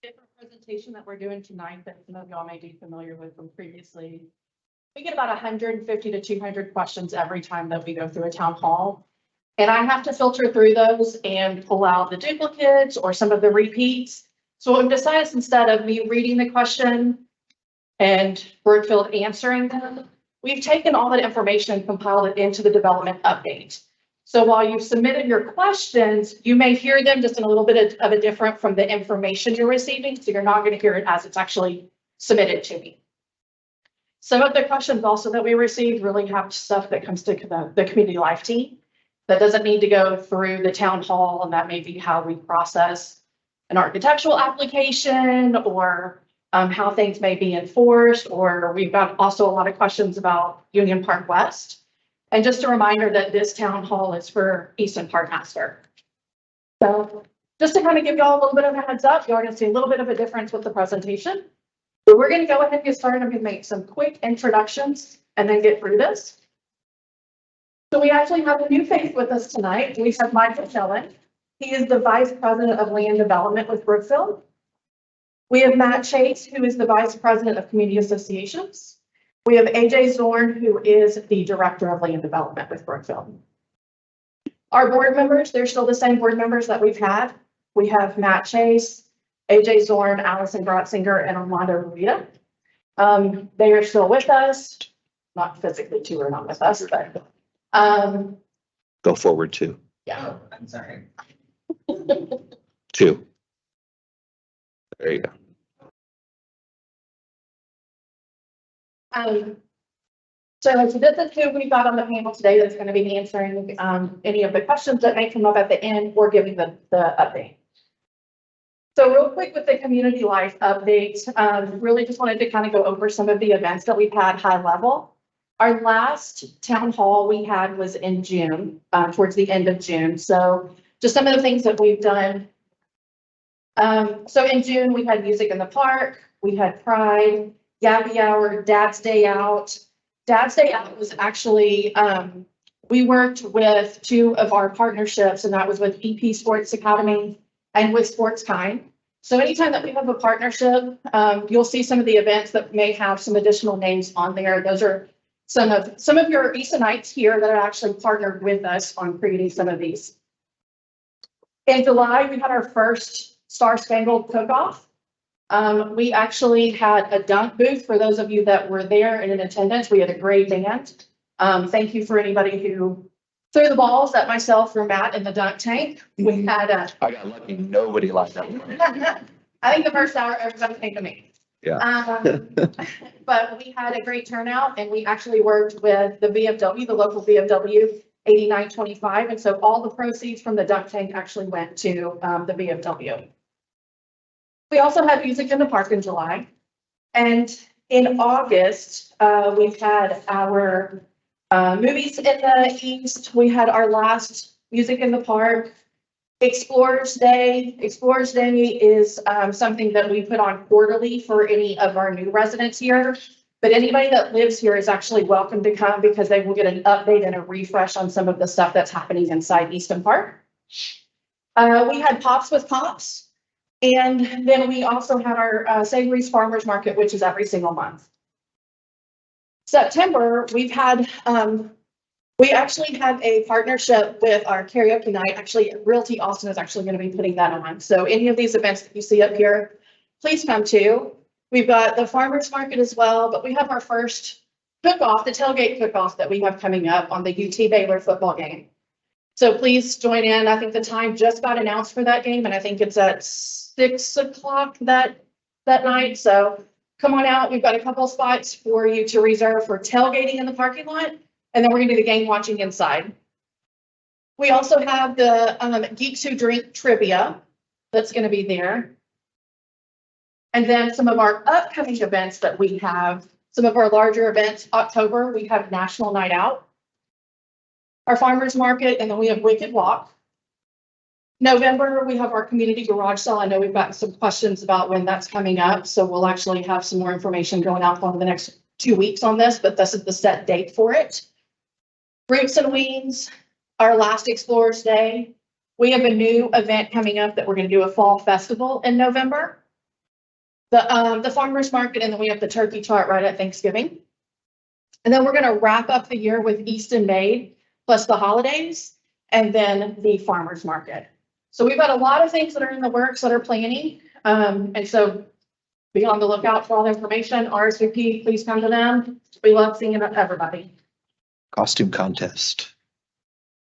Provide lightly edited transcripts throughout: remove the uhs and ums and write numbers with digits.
Different presentation that we're doing tonight that some of y'all may be familiar with from previously. We get about 150 to 200 questions every time that we go through a town hall. And I have to filter through those and pull out the duplicates or some of the repeats. So what I've decided, instead of me reading the question and Brookfield answering them, we've taken all that information and compiled it into the development update. So while you've submitted your questions, you may hear them just in a little bit of a different from the information you're receiving. So you're not going to hear it as it's actually submitted to me. Some of the questions also that we received really have stuff that comes to the community life team that doesn't need to go through the town hall. And that may be how we process an architectural application or how things may be enforced, or we've got also a lot of questions about Union Park West. And just a reminder that this town hall is for Easton Park Master. So just to kind of give y'all a little bit of a heads up, you're going to see a little bit of a difference with the presentation. So we're going to go ahead and get started. I'm going to make some quick introductions and then get through this. So we actually have a new face with us tonight. We have Michael Schellen. He is the Vice President of Land Development with Brookfield. We have Matt Chase, who is the Vice President of Community Associations. We have AJ Zorn, who is the Director of Land Development with Brookfield. Our board members, they're still the same board members that we've had. We have Matt Chase, AJ Zorn, Allison Grotzinger, and Armando Rita. They are still with us, not physically two are not with us, but Go forward two. yeah. Oh, I'm sorry. Two. There you go. So this is who we've got on the panel today that's going to be answering any of the questions that may come up at the end or giving the update. So real quick with the community life update, really just wanted to kind of go over some of the events that we've had high level. Our last town hall we had was in June, towards the end of June. So just some of the things that we've done. So in June, we had music in the park, we had Pride, Gabby Hour, Dad's Day Out. Dad's Day Out was actually, we worked with two of our partnerships, and that was with EP Sports Academy and with Sports Kind. So anytime that we have a partnership, you'll see some of the events that may have some additional names on there. Those are some of your Eastonites here that are actually partnered with us on creating some of these. In July, we had our first Star Spangled Cook-Off. We actually had a dunk booth for those of you that were there and in attendance. We had a great band. Thank you for anybody who threw the balls at myself or Matt in the dunk tank. We had I got lucky. Nobody liked that one. I think the first hour, everybody came to me. Yeah. But we had a great turnout, and we actually worked with the VFW, the local VFW 8925. And so all the proceeds from the dunk tank actually went to the VFW. We also had music in the park in July. And in August, we've had our movies in the East. We had our last music in the park. Explorers Day. Explorers Day is something that we put on quarterly for any of our new residents here. But anybody that lives here is actually welcome to come because they will get an update and a refresh on some of the stuff that's happening inside Easton Park. We had Pops with Pops. And then we also had our Savory's Farmers Market, which is every single month. September, we've had, we actually have a partnership with our karaoke night. Actually, Realty Austin is actually going to be putting that on. So any of these events that you see up here, please come to. We've got the farmers market as well, but we have our first cook-off, the tailgate cook-off that we have coming up on the UT Baylor football game. So please join in. I think the time just got announced for that game, and I think it's at 6 o'clock that night. So come on out. We've got a couple spots for you to reserve for tailgating in the parking lot, and then we're going to do the game watching inside. We also have the Geeks Who Drink trivia that's going to be there. And then some of our upcoming events that we have, some of our larger events. October, we have National Night Out, our farmers market, and then we have Wicked Walk. November, we have our community garage sale. I know we've gotten some questions about when that's coming up, so we'll actually have some more information going out over the next 2 weeks on this, but this is the set date for it. Roots and Wings, our last Explorers Day. We have a new event coming up that we're going to do a fall festival in November. the farmer's market, and then we have the turkey trot right at Thanksgiving. And then we're gonna wrap up the year with Easton Made, plus the holidays, and then the farmer's market. So we've got a lot of things that are in the works that are planning. And so be on the lookout for all the information. RSVP, please come to them. We love seeing everybody. Costume contest.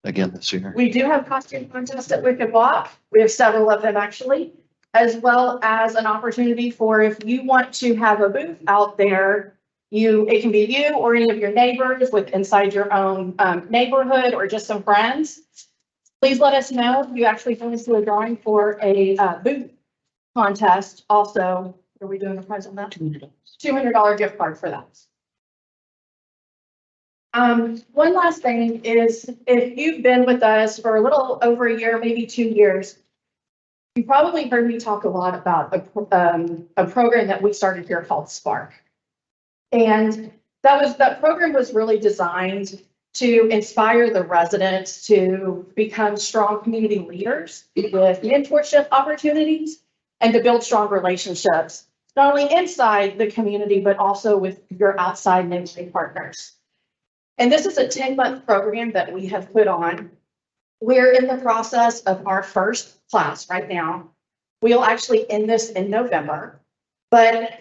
Again this year. We do have costume contests at Wicked Walk. We have several of them actually, as well as an opportunity for if you want to have a booth out there, it can be you or any of your neighbors with inside your own neighborhood or just some friends. Please let us know. You actually finished the drawing for a booth contest. Also, are we doing a prize on that? $200 gift card for that. One last thing is if you've been with us for a little over a year, maybe 2 years, you probably heard me talk a lot about a program that we started here called Spark. And that program was really designed to inspire the residents to become strong community leaders with mentorship opportunities and to build strong relationships, not only inside the community, but also with your outside neighboring partners. And this is a 10-month program that we have put on. We're in the process of our first class right now. We'll actually end this in November, but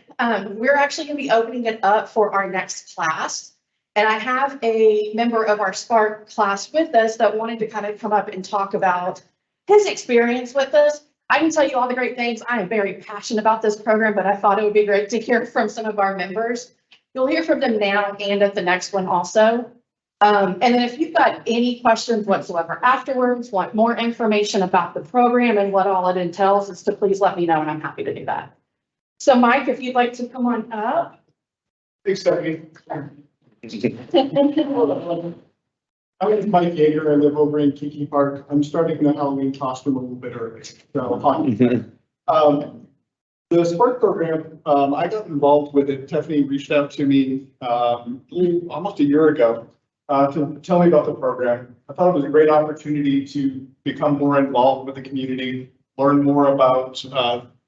we're actually going to be opening it up for our next class. And I have a member of our Spark class with us that wanted to kind of come up and talk about his experience with this. I can tell you all the great things. I am very passionate about this program, but I thought it would be great to hear from some of our members. You'll hear from them now and at the next one also. And then if you've got any questions whatsoever afterwards, want more information about the program and what all it entails, is to please let me know and I'm happy to do that. So Mike, if you'd like to come on up. Thanks, Stephanie. My name is Mike Yeager. I live over in Kiki Park. I'm starting the Halloween costume a little bit early. So, the Spark program, I got involved with it. Tiffany reached out to me almost a year ago to tell me about the program. I thought it was a great opportunity to become more involved with the community, learn more about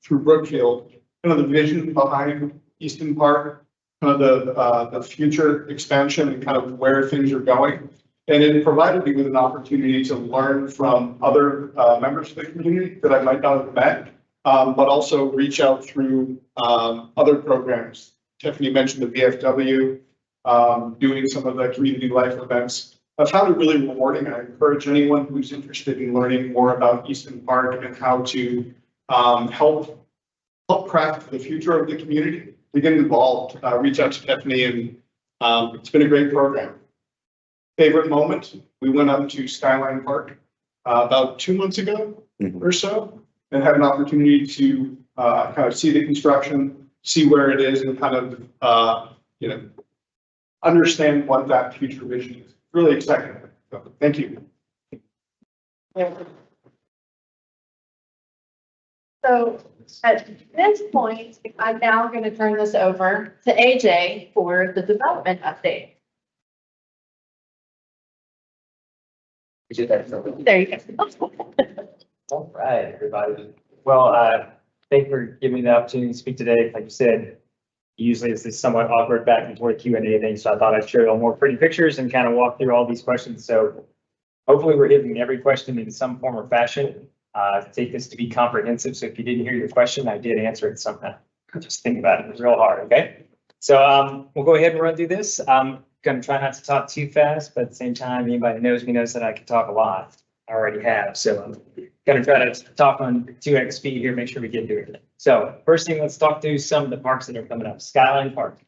through Brookfield, kind of the vision behind Easton Park, kind of the future expansion and kind of where things are going. And it provided me with an opportunity to learn from other members of the community that I might not have met, but also reach out through other programs. Tiffany mentioned the VFW, doing some of the community life events. I found it really rewarding. I encourage anyone who's interested in learning more about Easton Park and how to help craft the future of the community to get involved. Reach out to Tiffany, and it's been a great program. Favorite moment, we went up to Skyline Park about 2 months ago or so, and had an opportunity to kind of see the construction, see where it is, and kind of understand what that future vision is. Really exciting. So, thank you. So at this point, I'm now going to turn this over to AJ for the development update. There you go. All right, everybody. Well, thank you for giving me the opportunity to speak today. Like you said, usually it's this somewhat awkward back and forth Q&A thing, so I thought I'd show you all more pretty pictures and kind of walk through all these questions. So hopefully we're hitting every question in some form or fashion. Take this to be comprehensive. So if you didn't hear your question, I did answer it somehow. Just think about it. It's real hard, okay? So we'll go ahead and run through this. I'm going to try not to talk too fast, but at the same time, anybody who knows me knows that I can talk a lot. I already have. So I'm going to try to talk on 2x speed here, make sure we get through it. So first thing, let's talk through some of the parks that are coming up. Skyline Park.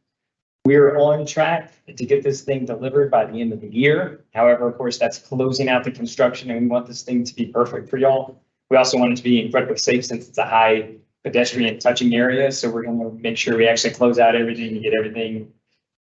We're on track to get this thing delivered by the end of the year. However, of course, that's closing out the construction and we want this thing to be perfect for y'all. We also want it to be incredibly safe since it's a high pedestrian touching area. So we're going to make sure we actually close out everything and get everything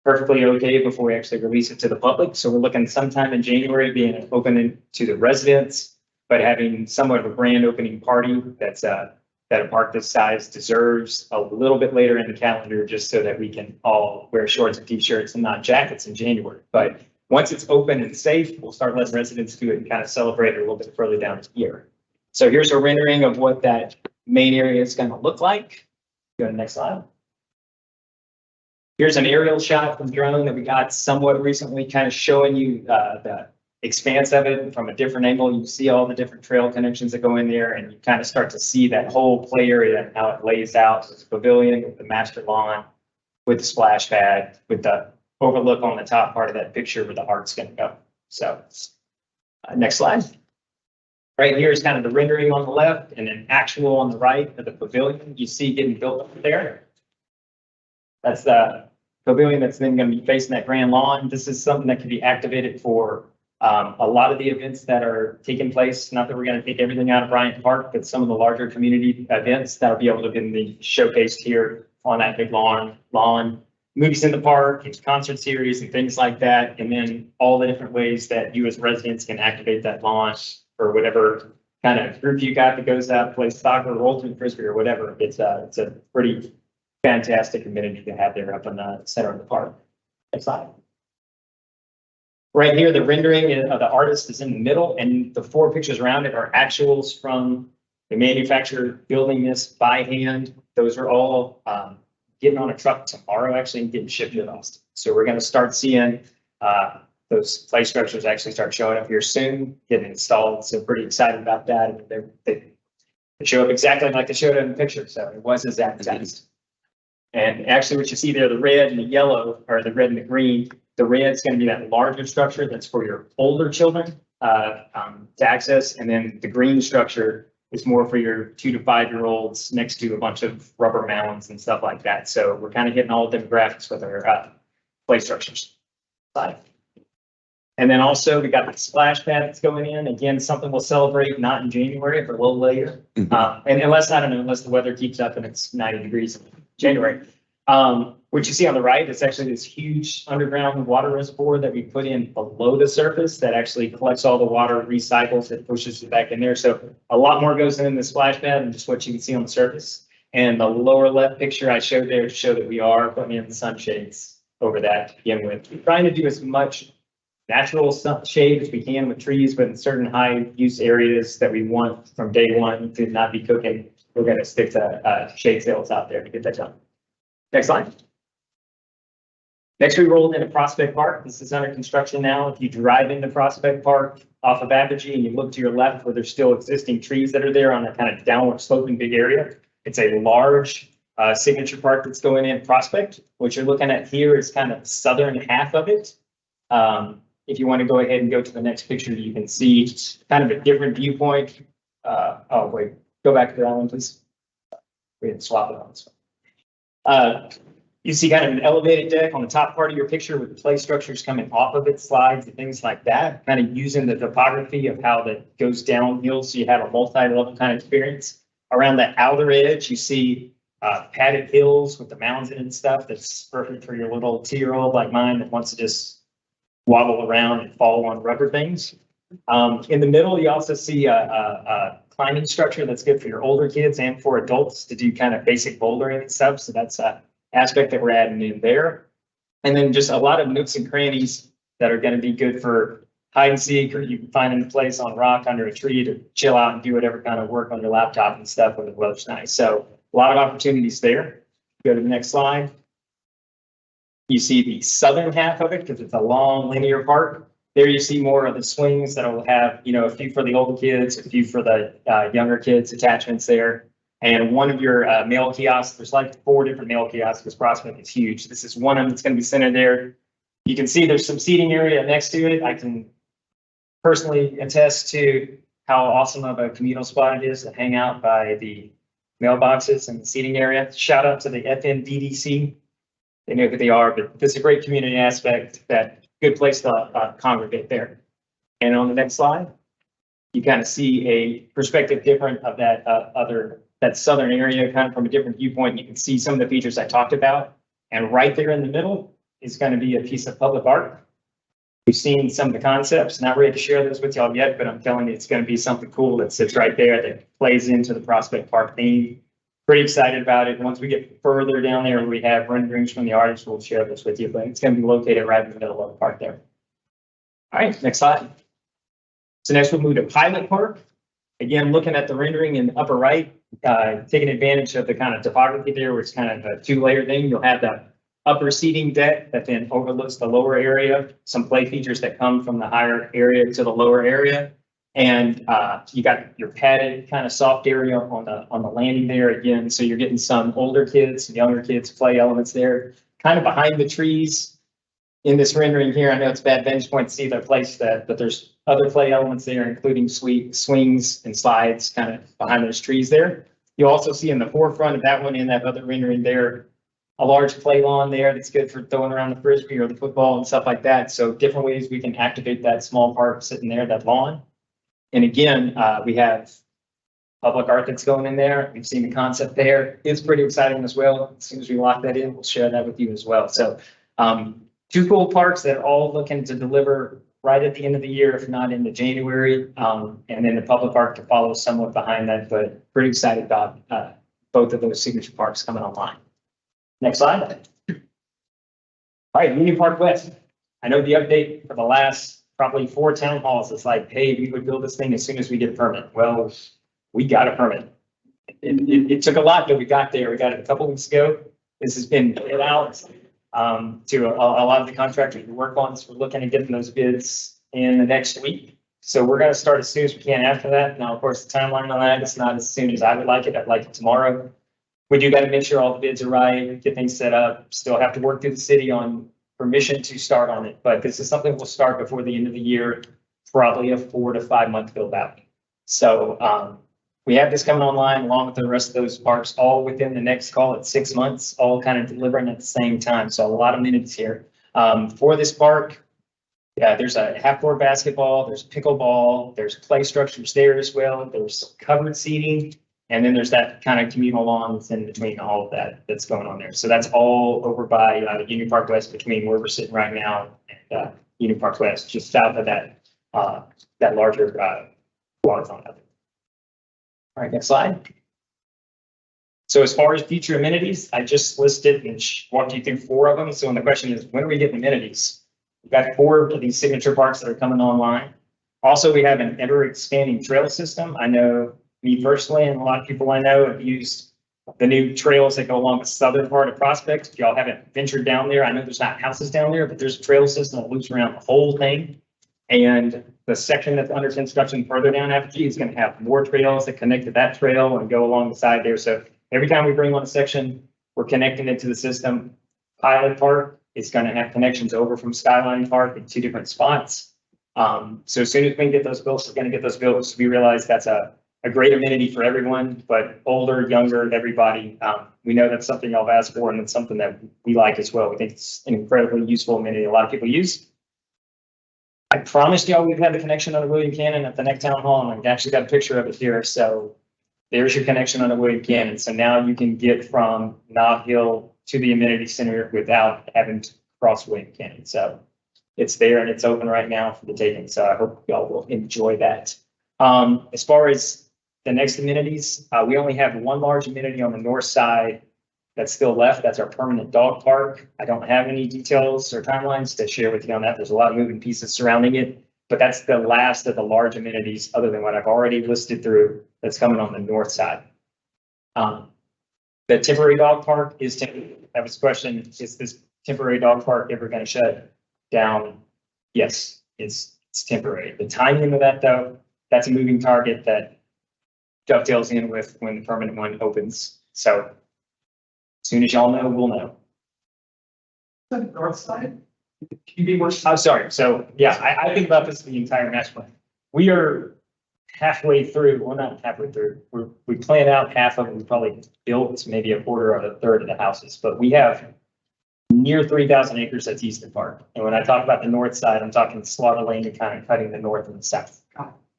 perfectly okay before we actually release it to the public. So we're looking sometime in January being open to the residents, but having somewhat of a grand opening party that's that a park this size deserves a little bit later in the calendar, just so that we can all wear shorts and t-shirts and not jackets in January. But once it's open and safe, we'll start letting residents do it and kind of celebrate it a little bit further down the year. So here's a rendering of what that main area is going to look like. Go to the next slide. Here's an aerial shot from drone that we got somewhat recently, kind of showing you the expanse of it from a different angle. You see all the different trail connections that go in there, and you kind of start to see that whole play area and how it lays out. It's a pavilion with the master lawn, with the splash pad, with the overlook on the top part of that picture where the art's going to go. So next slide. Right here is kind of the rendering on the left and an actual on the right of the pavilion you see getting built up there. That's the pavilion that's then going to be facing that grand lawn. This is something that can be activated for a lot of the events that are taking place. Not that we're going to take everything out of Bryant Park, but some of the larger community events that'll be able to be showcased here on that big lawn, movies in the park, concert series and things like that. And then all the different ways that you as residents can activate that lawn or whatever kind of group you got that goes out, plays soccer or ultimate frisbee or whatever. It's a pretty fantastic amenity to have there up in the center of the park. Next slide. Right here, the rendering of the artist is in the middle, and the 4 pictures around it are actuals from the manufacturer building this by hand. Those are all getting on a truck tomorrow, actually, and getting shipped to Austin. So we're going to start seeing those play structures actually start showing up here soon, getting installed. So pretty excited about that. They show up exactly like they showed in the picture. So it was as advertised. And actually what you see there, the red and the yellow, or the red and the green, the red is going to be that larger structure that's for your older children to access. And then the green structure is more for your 2 to 5 year olds next to a bunch of rubber mounds and stuff like that. So we're kind of hitting all the demographics with our play structures. And then also we got the splash pad that's going in. Again, something we'll celebrate not in January, but a little later. And unless, I don't know, unless the weather keeps up and it's 90 degrees in January. What you see on the right is actually this huge underground water reservoir that we put in below the surface that actually collects all the water, recycles it, pushes it back in there. So a lot more goes in the splash pad than just what you can see on the surface. And the lower left picture I showed there to show that we are putting in the sunshades over that to begin with. We're trying to do as much natural shade as we can with trees, but in certain high use areas that we want from day one to not be cooking, we're going to stick to shade sails out there to get that done. Next slide. Next, we rolled into Prospect Park. This is under construction now. If you drive into Prospect Park off of Apogee and you look to your left where there's still existing trees that are there on that kind of downward sloping big area, it's a large signature park that's going in Prospect. What you're looking at here is kind of the southern half of it. If you want to go ahead and go to the next picture, you can see kind of a different viewpoint. Oh, wait, go back to that one, please. We had to swap it on this one. You see kind of an elevated deck on the top part of your picture with the play structures coming off of it, slides and things like that, kind of using the topography of how that goes downhill. So you have a multi-level kind of experience. Around the outer edge, you see padded hills with the mounds in it and stuff. That's perfect for your little 2-year-old like mine that wants to just waddle around and fall on rubber things. In the middle, you also see a climbing structure that's good for your older kids and for adults to do kind of basic bouldering and stuff. So that's a aspect that we're adding in there. And then just a lot of nooks and crannies that are going to be good for hide and seek, or you can find a place on rock under a tree to chill out and do whatever kind of work on your laptop and stuff when the weather's nice. So a lot of opportunities there. Go to the next slide. You see the southern half of it because it's a long linear park. There you see more of the swings that will have, you know, a few for the older kids, a few for the younger kids, attachments there. And one of your mail kiosks, there's like 4 different mail kiosks because Prospect is huge. This is one of them that's going to be centered there. You can see there's some seating area next to it. I can personally attest to how awesome of a communal spot it is to hang out by the mailboxes and the seating area. Shout out to the FNDDC. They know who they are, but it's a great community aspect, that good place to congregate there. And on the next slide, you kind of see a perspective different of that that southern area kind of from a different viewpoint. You can see some of the features I talked about. And right there in the middle is going to be a piece of public art. We've seen some of the concepts, not ready to share those with y'all yet, but I'm telling you, it's going to be something cool that sits right there that plays into the Prospect Park theme. Pretty excited about it. Once we get further down there, we have renderings from the artists. We'll share this with you, but it's going to be located right in the middle of the park there. All right, next slide. So next we'll move to Pilot Park. Again, looking at the rendering in the upper right, taking advantage of the kind of topography there, where it's kind of a 2-layer thing. You'll have the upper seating deck that then overlooks the lower area, some play features that come from the higher area to the lower area. And you got your padded kind of soft area on the landing there again. So you're getting some older kids, younger kids play elements there, kind of behind the trees. In this rendering here, I know it's a bad vantage point to see the place but there's other play elements there, including swings and slides kind of behind those trees there. You'll also see in the forefront of that one, in that other rendering there, a large play lawn there that's good for throwing around the frisbee or the football and stuff like that. So different ways we can activate that small park sitting there, that lawn. And again, we have public art that's going in there. We've seen the concept there. It's pretty exciting as well. As soon as we lock that in, we'll share that with you as well. So 2 cool parks that are all looking to deliver right at the end of the year, if not into January. And then the public park to follow somewhat behind that, but pretty excited about both of those signature parks coming online. Next slide. All right, Union Park West. I know the update for the last probably 4 town halls. It's like, hey, we would build this thing as soon as we get a permit. Well, we got a permit. It took a lot, but we got there. We got it a couple weeks ago. This has been bid out to a lot of the contractors we work on. So we're looking at getting those bids in the next week. So we're going to start as soon as we can after that. Now, of course, the timeline on that is not as soon as I would like it. I'd like it tomorrow. We do got to make sure all the bids are right, get things set up, still have to work through the city on permission to start on it. But this is something we'll start before the end of the year, probably a 4 to 5 month build out. So we have this coming online along with the rest of those parks, all within the next, call it 6 months, all kind of delivering at the same time. So a lot of minutes here. For this park, yeah, there's a half-court basketball, there's pickleball, there's play structures there as well, there's covered seating, and then there's that kind of communal lawn that's in between all of that that's going on there. So that's all over by Union Park West, between where we're sitting right now and Union Park West, just south of that larger waterfront out there. All right, next slide. So as far as future amenities, I just listed and walked you through 4 of them. So when the question is, when are we getting amenities? We've got 4 of these signature parks that are coming online. Also, we have an ever expanding trail system. I know me personally, and a lot of people I know have used the new trails that go along the southern part of Prospect. If y'all haven't ventured down there, I know there's not houses down there, but there's a trail system that loops around the whole thing. And the section that's under construction further down Apogee is going to have more trails that connect to that trail and go along the side there. So every time we bring on a section, we're connecting it to the system. Pilot Park is going to have connections over from Skyline Park in 2 different spots. So as soon as we can get those built, we're going to get those built. So we realize that's a great amenity for everyone, but older, younger, everybody. We know that's something y'all have asked for, and it's something that we like as well. We think it's an incredibly useful amenity a lot of people use. I promised y'all we've had the connection on the William Cannon at the next town hall, and I've actually got a picture of it here. So there's your connection on the William Cannon. So now you can get from Knob Hill to the amenity center without having to cross William Cannon. So it's there and it's open right now for the taking. So I hope y'all will enjoy that. As far as the next amenities, we only have 1 large amenity on the north side that's still left. That's our permanent dog park. I don't have any details or timelines to share with you on that. There's a lot of moving pieces surrounding it, but that's the last of the large amenities other than what I've already listed through that's coming on the north side. The temporary dog park is temporary. That was the question. Is this temporary dog park ever going to shut down? Yes, it's temporary. The timing of that, though, that's a moving target that dovetails in with when the permanent one opens. So as soon as y'all know, we'll know. The north side? Can you be more? I'm sorry. So yeah, I think about this the entire master plan. We are halfway through. Well, not halfway through. We plan out half of it. We probably built maybe a quarter or a third of the houses, but we have near 3,000 acres that's Easton Park. And when I talk about the north side, I'm talking Slaughter Lane and kind of cutting the north and the south.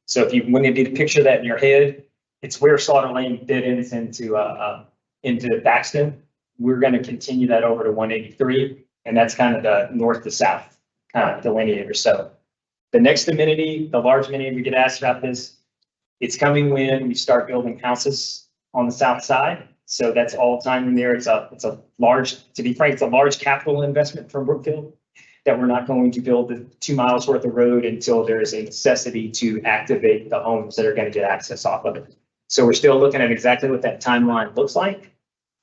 So if you when you picture that in your head, it's where Slaughter Lane dead ends into Baxton. We're going to continue that over to 183, and that's kind of the north to south kind of delineator. So the next amenity, the large amenity, we get asked about this. It's coming when we start building houses on the south side. So that's all time in there. It's a large, to be frank, it's a large capital investment from Brookfield that we're not going to build the 2 miles worth of road until there is a necessity to activate the homes that are going to get access off of it. So we're still looking at exactly what that timeline looks like.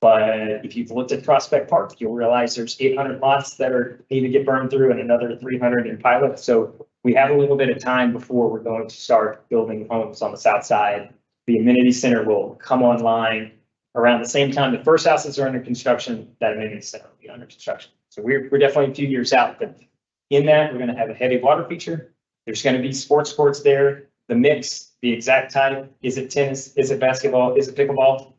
But if you've looked at Prospect Park, you'll realize there's 800 lots that need to get burned through and another 300 in pilot. So we have a little bit of time before we're going to start building homes on the south side. The amenity center will come online around the same time the first houses are under construction, that amenity center will be under construction. So we're definitely a few years out, but in that, we're going to have a heavy water feature. There's going to be sports courts there. The mix, the exact type, is it tennis, is it basketball, is it pickleball?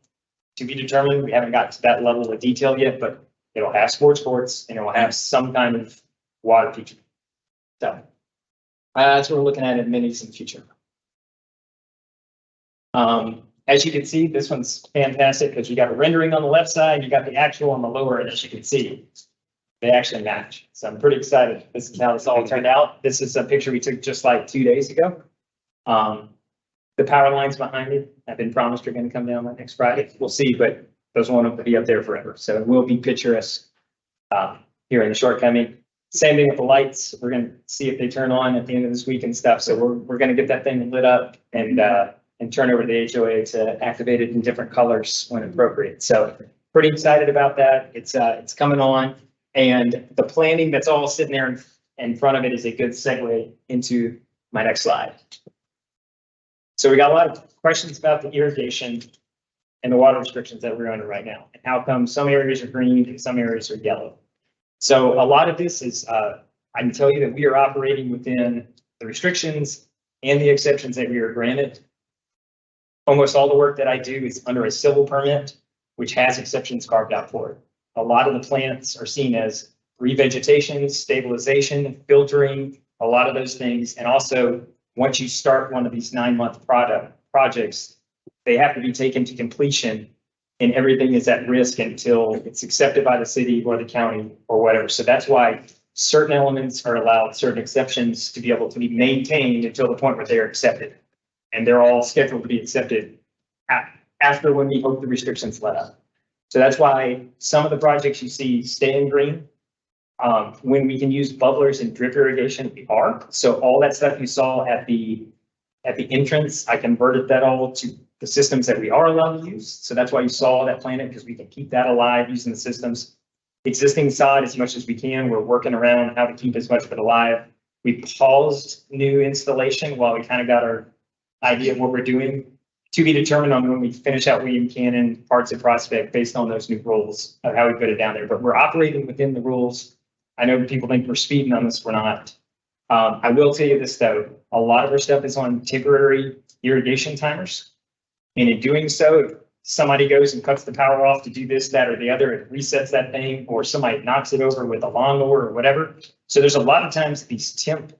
To be determined. We haven't got to that level of detail yet, but it'll have sports courts and it will have some kind of water feature. So that's what we're looking at amenities in the future. As you can see, this one's fantastic because you got a rendering on the left side, you got the actual on the lower, and as you can see, they actually match. So I'm pretty excited. This is how this all turned out. This is a picture we took just like 2 days ago. The power lines behind me have been promised are going to come down next Friday. We'll see, but those won't be up there forever. So it will be picturesque here in the shortcoming. Same thing with the lights. We're going to see if they turn on at the end of this week and stuff. So we're going to get that thing lit up and turn over to the HOA to activate it in different colors when appropriate. So pretty excited about that. It's coming on, and the planning that's all sitting there in front of it is a good segue into my next slide. So we got a lot of questions about the irrigation and the water restrictions that we're under right now, and how come some areas are green and some areas are yellow. So a lot of this is, I can tell you that we are operating within the restrictions and the exceptions that we are granted. Almost all the work that I do is under a civil permit, which has exceptions carved out for it. A lot of the plants are seen as revegetation, stabilization, filtering, a lot of those things. And also, once you start one of these 9-month projects, they have to be taken to completion, and everything is at risk until it's accepted by the city or the county or whatever. So that's why certain elements are allowed, certain exceptions to be able to be maintained until the point where they're accepted. And they're all scheduled to be accepted after when we hope the restrictions let up. So that's why some of the projects you see stay in green. When we can use bubblers and drip irrigation, we are. So all that stuff you saw at the entrance, I converted that all to the systems that we are allowed to use. So that's why you saw that planted, because we can keep that alive using the systems. Existing sod as much as we can. We're working around how to keep as much of it alive. We paused new installation while we kind of got our idea of what we're doing, to be determined on when we finish out William Cannon parts of Prospect based on those new rules of how we put it down there. But we're operating within the rules. I know people think we're speeding on this. We're not. I will tell you this though, a lot of our stuff is on temporary irrigation timers. And in doing so, if somebody goes and cuts the power off to do this, that, or the other, it resets that thing, or somebody knocks it over with a lawnmower or whatever. So there's a lot of times these temp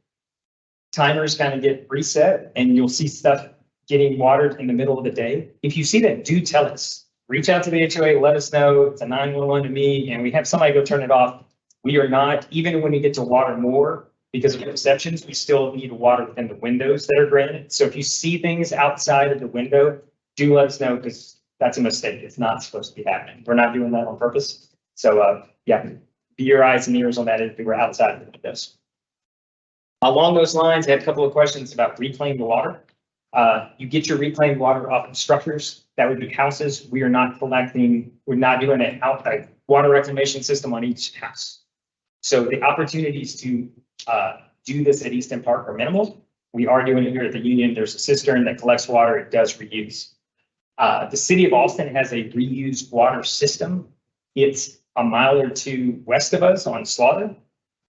timers kind of get reset, and you'll see stuff getting watered in the middle of the day. If you see that, do tell us. Reach out to the HOA, let us know. It's a 911 to me, and we have somebody go turn it off. We are not, even when we get to water more, because of exceptions, we still need water within the windows that are granted. So if you see things outside of the window, do let us know, because that's a mistake. It's not supposed to be happening. We're not doing that on purpose. So yeah, be your eyes and ears on that if we were outside of the windows. Along those lines, I had a couple of questions about reclaimed water. You get your reclaimed water off of structures. That would be houses. We are not collecting, we're not doing a water reclamation system on each house. So the opportunities to do this at Easton Park are minimal. We are doing it here at the Union. There's a cistern that collects water. It does reuse. The city of Austin has a reused water system. It's a mile or two west of us on Slaughter.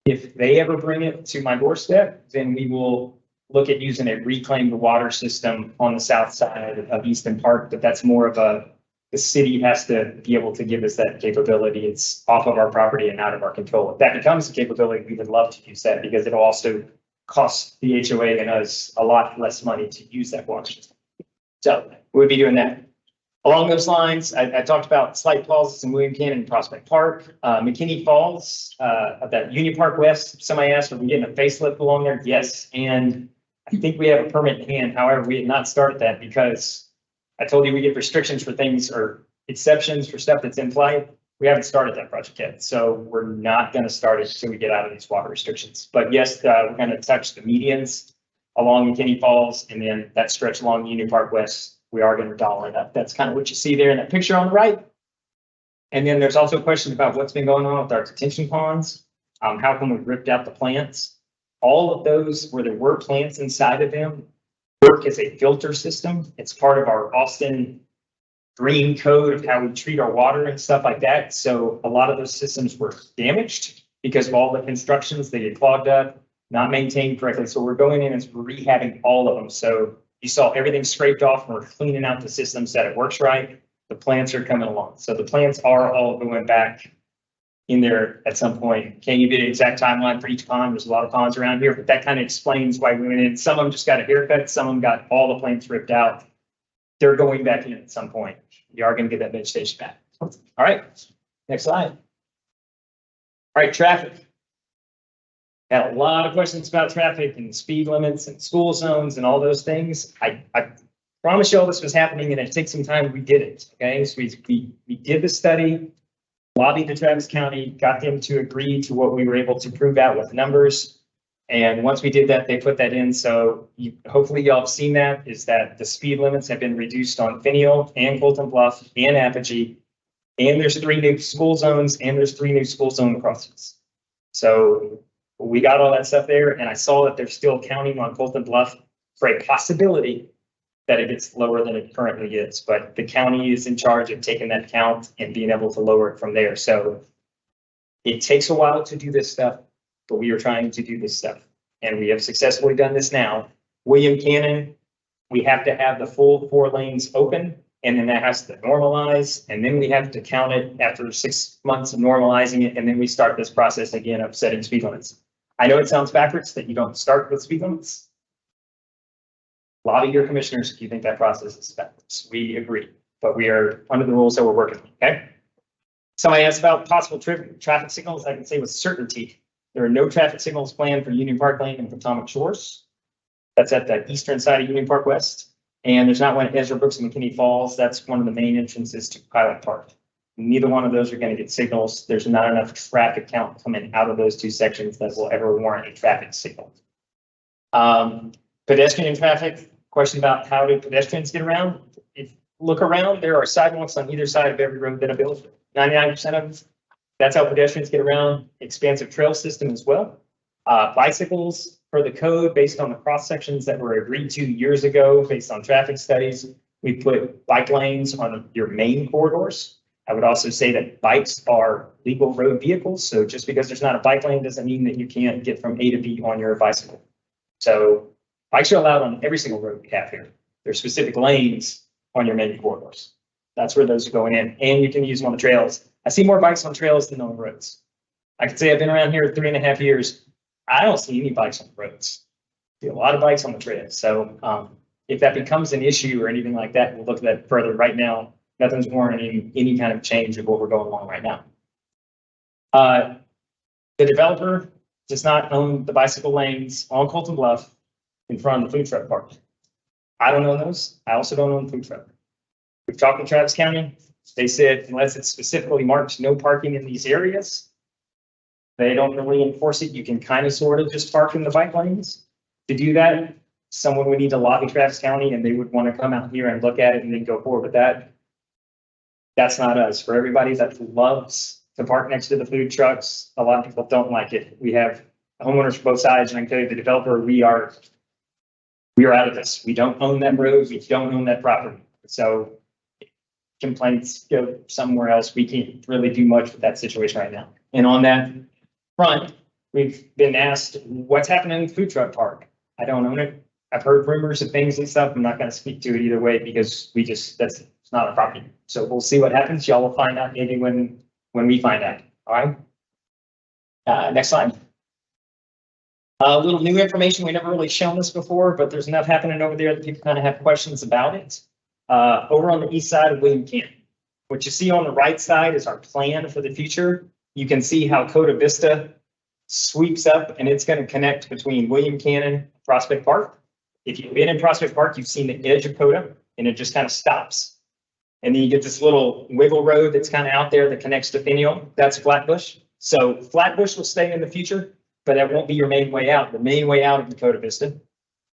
If they ever bring it to my doorstep, then we will look at using a reclaimed water system on the south side of Easton Park. But that's more of the city has to be able to give us that capability. It's off of our property and out of our control. If that becomes a capability, we would love to use that, because it'll also cost the HOA and us a lot less money to use that water system. So we'll be doing that. Along those lines, I talked about slight pauses in William Cannon and Prospect Park. McKinney Falls, that Union Park West, somebody asked, are we getting a facelift along there? Yes, and I think we have a permit in hand. However, we had not started that because I told you we get restrictions for things or exceptions for stuff that's in flight. We haven't started that project yet, so we're not going to start it until we get out of these water restrictions. But yes, we're going to touch the medians along McKinney Falls, and then that stretch along Union Park West. We are going to dollar it up. That's kind of what you see there in that picture on the right. And then there's also a question about what's been going on with our detention ponds. How come we ripped out the plants? All of those where there were plants inside of them work as a filter system. It's part of our Austin green code of how we treat our water and stuff like that. So a lot of those systems were damaged because of all the constructions. They get clogged up, not maintained correctly. So we're going in and rehabbing all of them. So you saw everything scraped off and we're cleaning out the systems that it works right. The plants are coming along. So the plants are all going back in there at some point. Can't give you the exact timeline for each pond. There's a lot of ponds around here, but that kind of explains why we went in. Some of them just got a haircut. Some of them got all the plants ripped out. They're going back in at some point. You are going to get that vegetation back. All right, next slide. All right, traffic. Had a lot of questions about traffic and speed limits and school zones and all those things. I promise you all this was happening and it takes some time. We did it. Okay, so we did the study, lobbied the Travis County, got them to agree to what we were able to prove out with numbers. And once we did that, they put that in. So hopefully y'all have seen that, is that the speed limits have been reduced on Finial and Colton Bluff and Apogee. And there's 3 new school zones and there's 3 new school zone crossings. So we got all that stuff there, and I saw that they're still counting on Colton Bluff for a possibility that it gets lower than it currently is. But the county is in charge of taking that count and being able to lower it from there. So it takes a while to do this stuff, but we are trying to do this stuff, and we have successfully done this now. William Cannon, we have to have the full 4 lanes open, and then that has to normalize, and then we have to count it after 6 months of normalizing it, and then we start this process again of setting speed limits. I know it sounds backwards that you don't start with speed limits. Lobby your commissioners if you think that process is backwards. We agree, but we are under the rules that we're working, okay? Somebody asked about possible traffic signals. I can say with certainty, there are no traffic signals planned for Union Park Lane and Potomac Shores. That's at the eastern side of Union Park West. And there's not one at Ezra Brooks and McKinney Falls. That's one of the main entrances to Pilot Park. Neither one of those are going to get signals. There's not enough traffic count coming out of those 2 sections that will ever warrant a traffic signal. Pedestrian traffic, question about how do pedestrians get around? If look around, there are sidewalks on either side of every road that are built. 99% of them. That's how pedestrians get around. Expansive trail system as well. Bicycles for the code based on the cross sections that were agreed to years ago based on traffic studies. We put bike lanes on your main corridors. I would also say that bikes are legal road vehicles. So just because there's not a bike lane doesn't mean that you can't get from A to B on your bicycle. So bikes are allowed on every single road we have here. There's specific lanes on your main corridors. That's where those are going in, and you can use them on the trails. I see more bikes on trails than on roads. I could say I've been around here 3.5 years. I don't see any bikes on the roads. I see a lot of bikes on the trails. So if that becomes an issue or anything like that, we'll look at that further. Right now, nothing's warranting any kind of change of what we're going along right now. The developer does not own the bicycle lanes on Colton Bluff in front of the food truck park. I don't own those. I also don't own the food truck. We've talked to Travis County. They said unless it's specifically marked no parking in these areas, they don't really enforce it. You can kind of sort of just park in the bike lanes. To do that, someone would need to lobby Travis County and they would want to come out here and look at it and then go forward with that. That's not us. For everybody that loves to park next to the food trucks, a lot of people don't like it. We have homeowners for both sides, and I can tell you the developer, we are out of this. We don't own that road. We don't own that property. So complaints go somewhere else. We can't really do much with that situation right now. And on that front, we've been asked what's happening in the food truck park. I don't own it. I've heard rumors of things and stuff. I'm not going to speak to it either way because that's not a property. So we'll see what happens. Y'all will find out maybe when we find out. All right. Next slide. A little new information. We never really shown this before, but there's enough happening over there that people kind of have questions about it. Over on the east side of William Cannon, what you see on the right side is our plan for the future. You can see how Coda Vista sweeps up, and it's going to connect between William Cannon and Prospect Park. If you've been in Prospect Park, you've seen the edge of Coda, and it just kind of stops. And then you get this little wiggle road that's kind of out there that connects to Finial. That's Flatbush. So Flatbush will stay in the future, but that won't be your main way out. The main way out of Dakota Vista,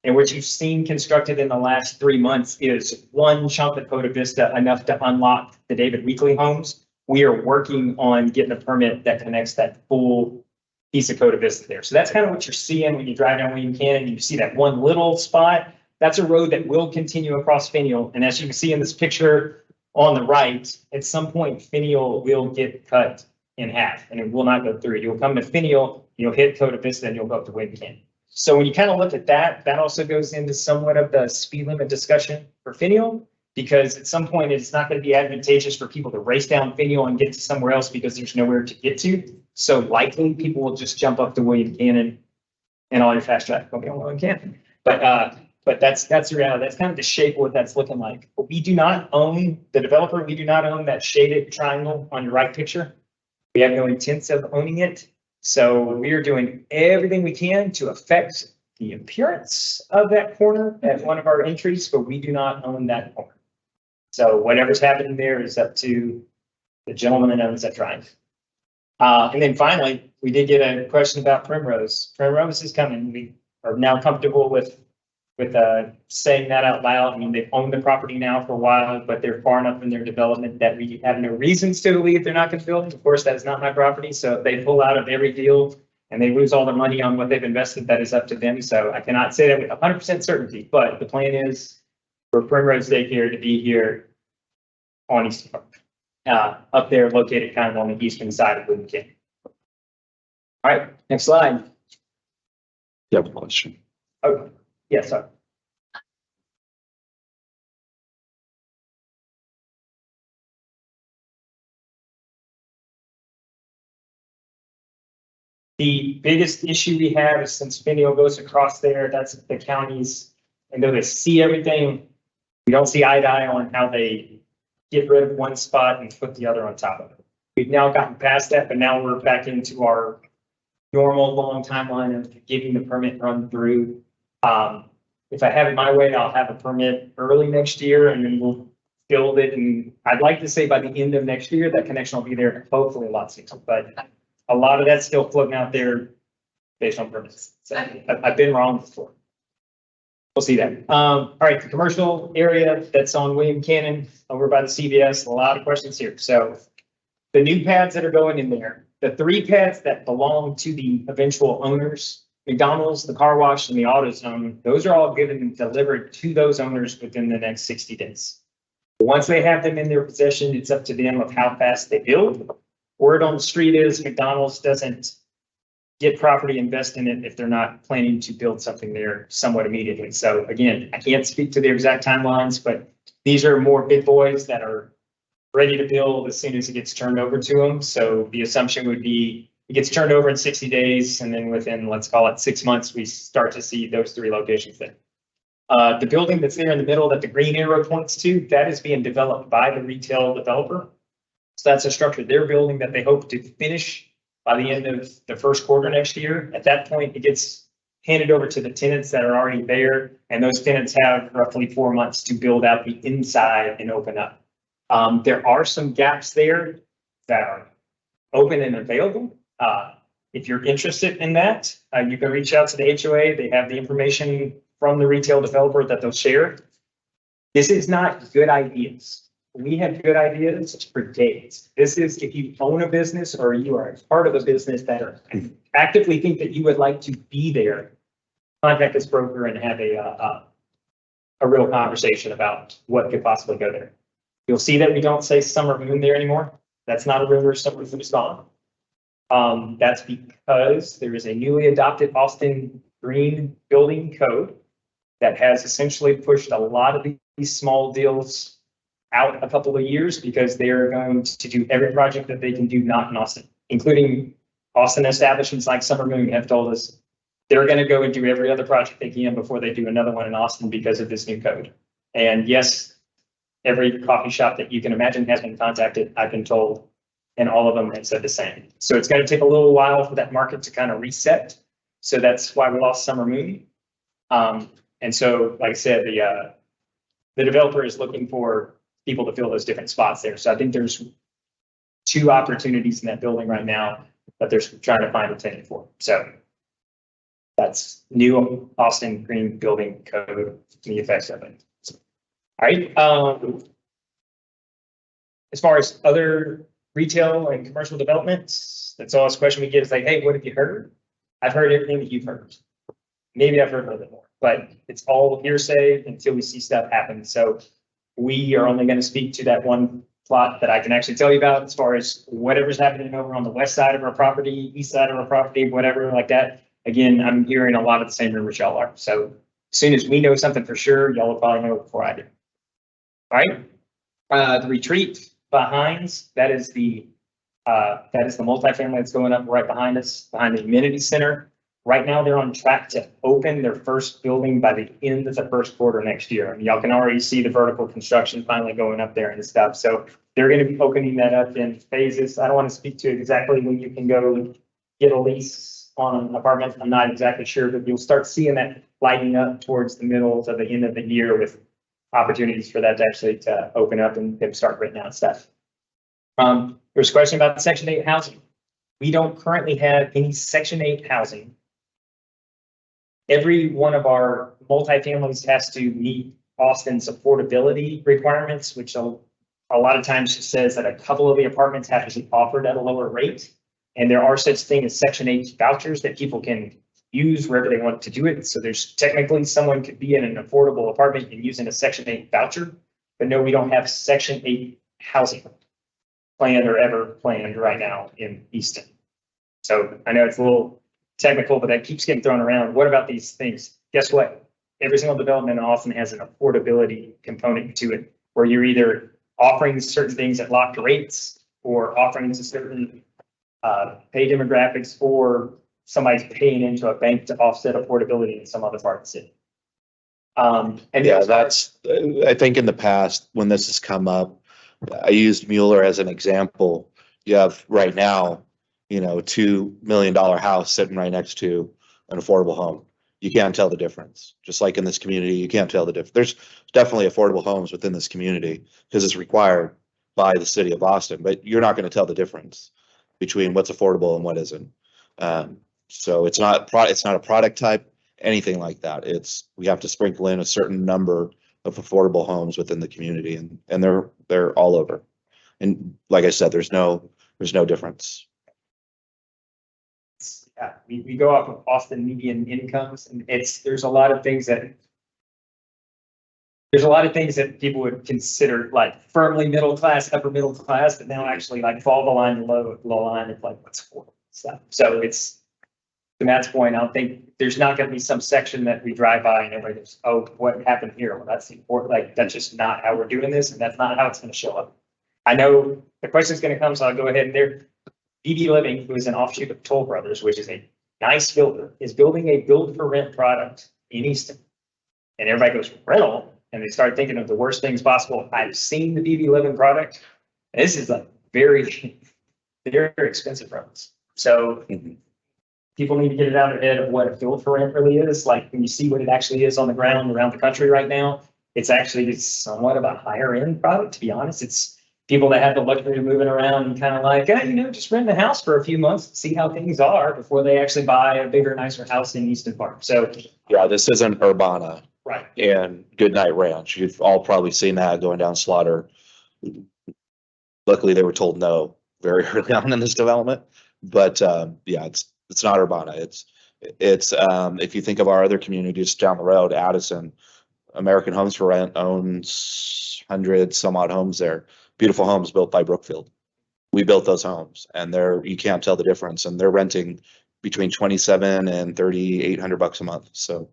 and what you've seen constructed in the last 3 months, is one chunk of Dakota Vista, enough to unlock the David Weekley homes. We are working on getting a permit that connects that full piece of Dakota Vista there. So that's kind of what you're seeing when you drive down William Cannon. You see that one little spot. That's a road that will continue across Finial. And as you can see in this picture on the right, at some point, Finial will get cut in half and it will not go through. You'll come to Finial, you'll hit Dakota Vista, and you'll go up to William Cannon. So when you kind of look at that, that also goes into somewhat of the speed limit discussion for Finial, because at some point it's not going to be advantageous for people to race down Finial and get to somewhere else because there's nowhere to get to. So likely people will just jump up to William Cannon, and all your fast traffic will be on William Cannon. But that's the reality. That's kind of the shape of what that's looking like. But we do not own, the developer, we do not own that shaded triangle on your right picture. We have no intents of owning it. So we are doing everything we can to affect the appearance of that corner at one of our entries, but we do not own that corner. So whatever's happening there is up to the gentleman that owns that triangle. And then finally, we did get a question about Primrose. Primrose is coming. We are now comfortable with saying that out loud. I mean, they've owned the property now for a while, but they're far enough in their development that we have no reasons to believe they're not going to build. Of course, that is not my property. So if they pull out of every deal and they lose all the money on what they've invested, that is up to them. So I cannot say that with 100% certainty, but the plan is for Primrose Daycare to be here on Easton Park, up there located kind of on the eastern side of William Canyon. All right, next slide. You have a question? Oh, yes, sir. The biggest issue we have is since Finial goes across there, that's the counties, and though they see everything, we don't see eye to eye on how they get rid of one spot and put the other on top of it. We've now gotten past that, but now we're back into our normal long timeline of getting the permit run through. If I have it my way, I'll have a permit early next year and then we'll build it. And I'd like to say by the end of next year, that connection will be there, hopefully a lot sooner, but a lot of that's still floating out there based on permits. So I've been wrong before. We'll see that. All right, the commercial area that's on William Cannon over by the CVS, a lot of questions here. So the new pads that are going in there, the 3 pads that belong to the eventual owners, McDonald's, the car wash, and the AutoZone, those are all given and delivered to those owners within the next 60 days. Once they have them in their possession, it's up to them of how fast they build. Word on the street is McDonald's doesn't get property, invest in it if they're not planning to build something there somewhat immediately. So again, I can't speak to the exact timelines, but these are more big boys that are ready to build as soon as it gets turned over to them. So the assumption would be it gets turned over in 60 days, and then within, let's call it 6 months, we start to see those 3 locations there. The building that's there in the middle that the green arrow points to, that is being developed by the retail developer. So that's a structure they're building that they hope to finish by the end of the first quarter next year. At that point, it gets handed over to the tenants that are already there, and those tenants have roughly 4 months to build out the inside and open up. There are some gaps there that are open and available. If you're interested in that, you can reach out to the HOA. They have the information from the retail developer that they'll share. This is not good ideas. We have good ideas for days. This is if you own a business or you are a part of a business that are actively think that you would like to be there, contact this broker and have a real conversation about what could possibly go there. You'll see that we don't say Summer Moon there anymore. That's not a rumor. Summer Moon is gone. That's because there is a newly adopted Austin Green Building Code that has essentially pushed a lot of these small deals out a couple of years because they're going to do every project that they can do not in Austin, including Austin establishments like Summer Moon have told us they're going to go and do every other project they can before they do another one in Austin because of this new code. And yes, every coffee shop that you can imagine has been contacted, I've been told, and all of them have said the same. So it's going to take a little while for that market to kind of reset. So that's why we lost Summer Moon. And so, like I said, the developer is looking for people to fill those different spots there. So I think there's 2 opportunities in that building right now that they're trying to find a tenant for. So that's new Austin Green Building Code, the effects of it. All right. As far as other retail and commercial developments, that's always a question we get is like, hey, what have you heard? I've heard everything that you've heard. Maybe I've heard a little bit more, but it's all hearsay until we see stuff happen. So we are only going to speak to that one plot that I can actually tell you about as far as whatever's happening over on the west side of our property, east side of our property, whatever like that. Again, I'm hearing a lot of the same rumors y'all are. So as soon as we know something for sure, y'all will probably know before I do. All right. The retreat behind, that is the multifamily that's going up right behind us, behind the amenity center. Right now, they're on track to open their first building by the end of the first quarter next year. I mean, y'all can already see the vertical construction finally going up there and stuff. So they're going to be opening that up in phases. I don't want to speak to exactly when you can go get a lease on an apartment. I'm not exactly sure, but you'll start seeing that lighting up towards the middle to the end of the year with opportunities for that to actually to open up and them start renting out stuff. There's a question about Section 8 housing. We don't currently have any Section 8 housing. Every one of our multifamilies has to meet Austin's affordability requirements, which a lot of times just says that a couple of the apartments have to be offered at a lower rate. And there are such things as Section 8 vouchers that people can use wherever they want to do it. So there's technically someone could be in an affordable apartment and using a Section 8 voucher, but no, we don't have Section 8 housing planned or ever planned right now in Easton. So I know it's a little technical, but that keeps getting thrown around. What about these things? Guess what? Every single development in Austin has an affordability component to it, where you're either offering certain things at locked rates or offering to certain pay demographics, or somebody's paying into a bank to offset affordability in some other part of the city. And Yeah, that's, I think in the past, when this has come up, I used Mueller as an example. You have right now, $2 million house sitting right next to an affordable home. You can't tell the difference. Just like in this community, you can't tell the difference. There's definitely affordable homes within this community because it's required by the city of Austin, but you're not going to tell the difference between what's affordable and what isn't. So it's not a product type, anything like that. We have to sprinkle in a certain number of affordable homes within the community, and they're all over. And like I said, there's no difference. Yeah, we go off of Austin median incomes, and there's a lot of things that people would consider like firmly middle class, upper middle class, but now actually like fall the line below line. It's like what's affordable stuff. So it's, to Matt's point, I don't think there's not going to be some section that we drive by and everybody goes, oh, what happened here? Well, that's important. Like, that's just not how we're doing this, and that's not how it's going to show up. I know the question is going to come, so I'll go ahead and there. BB Living, who is an offshoot of Toll Brothers, which is a nice builder, is building a build for rent product in Easton. And everybody goes, rental? And they start thinking of the worst things possible. I've seen the BB Living product. This is like very, very expensive rentals. So people need to get it out of their head of what a build for rent really is. Like when you see what it actually is on the ground around the country right now, it's actually somewhat of a higher end product, to be honest. It's people that have the luxury of moving around and kind of like, just rent a house for a few months, see how things are before they actually buy a bigger, nicer house in Easton Park. So yeah, this isn't Urbana. Right. And Goodnight Ranch. You've all probably seen that going down Slaughter. Luckily, they were told no very early on in this development. But yeah, it's not Urbana. It's if you think of our other communities down the road, Addison, American Homes for Rent owns 100 some odd homes there. Beautiful homes built by Brookfield. We built those homes, and you can't tell the difference. And they're renting between $2,700 and $3,800 a month. So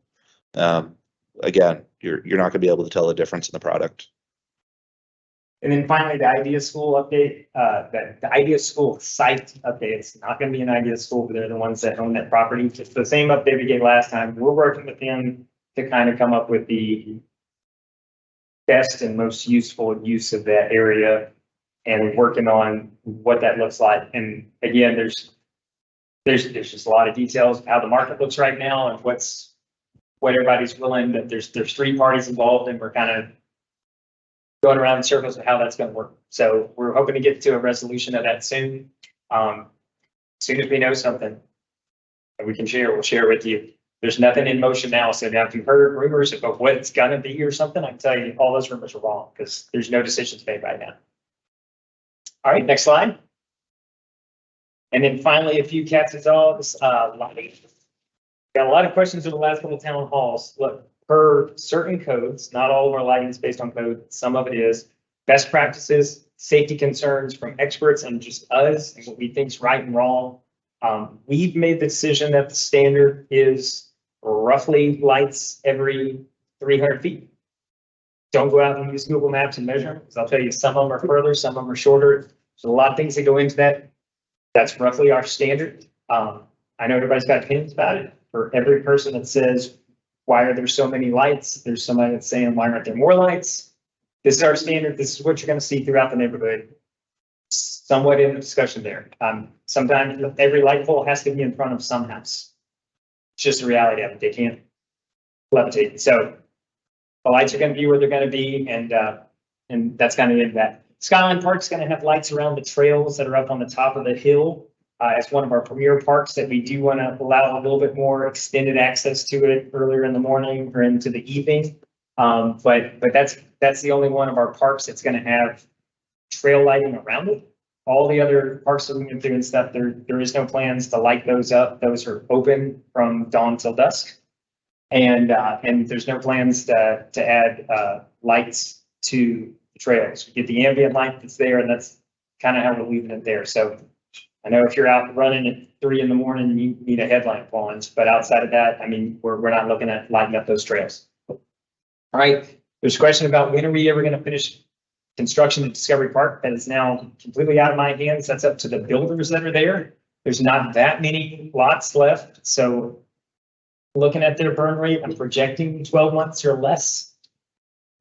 again, you're not going to be able to tell the difference in the product. And then finally, the Idea School update, the Idea School site update. It's not going to be an Idea School, but they're the ones that own that property. It's the same update we gave last time. We're working with them to kind of come up with the best and most useful use of that area, and working on what that looks like. And again, there's just a lot of details of how the market looks right now and what everybody's willing. That there's 3 parties involved, and we're kind of going around in circles of how that's gonna work. So we're hoping to get to a resolution of that soon. Soon as we know something that we can share, we'll share with you. There's nothing in motion now, so now if you've heard rumors about what it's gonna be or something, I can tell you all those rumors are wrong, because there's no decisions made right now. All right, next slide. And then finally, a few cats and dogs, lighting. Got a lot of questions in the last couple of town halls. Look, per certain codes, not all of our lighting is based on code, some of it is best practices, safety concerns from experts and just us and what we think is right and wrong. We've made the decision that the standard is roughly lights every 300 feet. Don't go out and use Google Maps and measure them, because I'll tell you, some of them are further, some of them are shorter. There's a lot of things that go into that. That's roughly our standard. I know everybody's got opinions about it. For every person that says, why are there so many lights? There's somebody that's saying, why aren't there more lights? This is our standard. This is what you're going to see throughout the neighborhood. Somewhat in the discussion there. Sometimes every light pole has to be in front of some house. It's just a reality of it. They can't levitate. So the lights are going to be where they're going to be, and that's kind of in that. Skyline Park's going to have lights around the trails that are up on the top of the hill. It's one of our premier parks that we do want to allow a little bit more extended access to it earlier in the morning or into the evening. But that's the only one of our parks that's going to have trail lighting around it. All the other parks that we went through and stuff, there is no plans to light those up. Those are open from dawn till dusk. And there's no plans to add lights to the trails. We get the ambient light that's there, and that's kind of how we're leaving it there. So I know if you're out running at 3 in the morning, you need a headlight on, but outside of that, I mean, we're not looking at lighting up those trails. All right, there's a question about when are we ever going to finish construction at Discovery Park? That is now completely out of my hands. That's up to the builders that are there. There's not that many lots left. So looking at their burn rate, I'm projecting 12 months or less,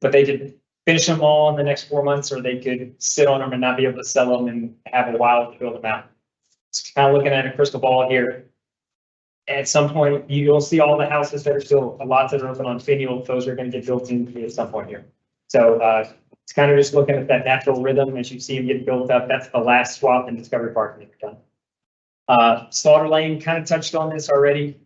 but they could finish them all in the next 4 months, or they could sit on them and not be able to sell them and have a while to build them out. It's kind of looking at a crystal ball here. At some point, you'll see all the houses that are still, lots that are open on Finial, those are going to get built in at some point here. So it's kind of just looking at that natural rhythm as you see them get built up. That's the last swap in Discovery Park that we've done. Slaughter Lane kind of touched on this already.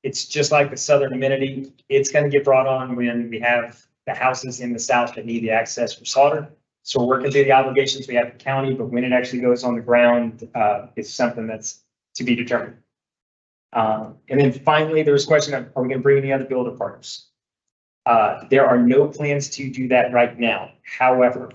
It's just like the southern amenity. It's going to get brought on when we have the houses in the south that need the access for slaughter. So we're working through the obligations we have in the county, but when it actually goes on the ground, it's something that's to be determined. And then finally, there was a question of, are we going to bring any other builder partners? There are no plans to do that right now. However,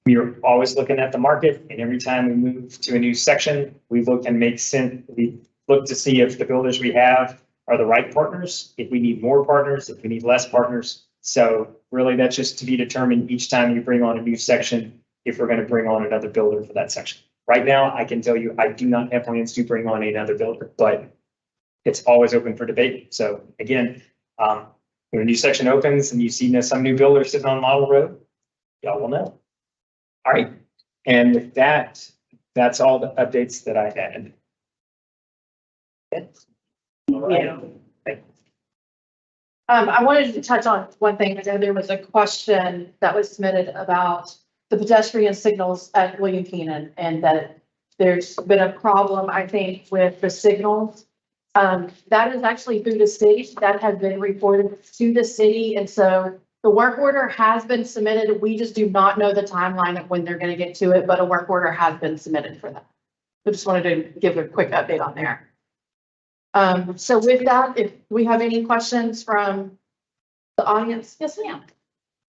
we are always looking at the market, and every time we move to a new section, we look and make sense. We look to see if the builders we have are the right partners, if we need more partners, if we need less partners. So really, that's just to be determined each time you bring on a new section, if we're going to bring on another builder for that section. Right now, I can tell you, I do not have plans to bring on another builder, but it's always open for debate. So again, when a new section opens and you see some new builder sitting on Model Road, y'all will know. All right. And with that, that's all the updates that I had. All right. Yeah. I wanted to touch on one thing. I know there was a question that was submitted about the pedestrian signals at William Keenan, and that there's been a problem, I think, with the signals. That is actually through the city. That has been reported to the city. And so the work order has been submitted. We just do not know the timeline of when they're going to get to it, but a work order has been submitted for that. I just wanted to give a quick update on there. So with that, if we have any questions from the audience, yes, ma'am.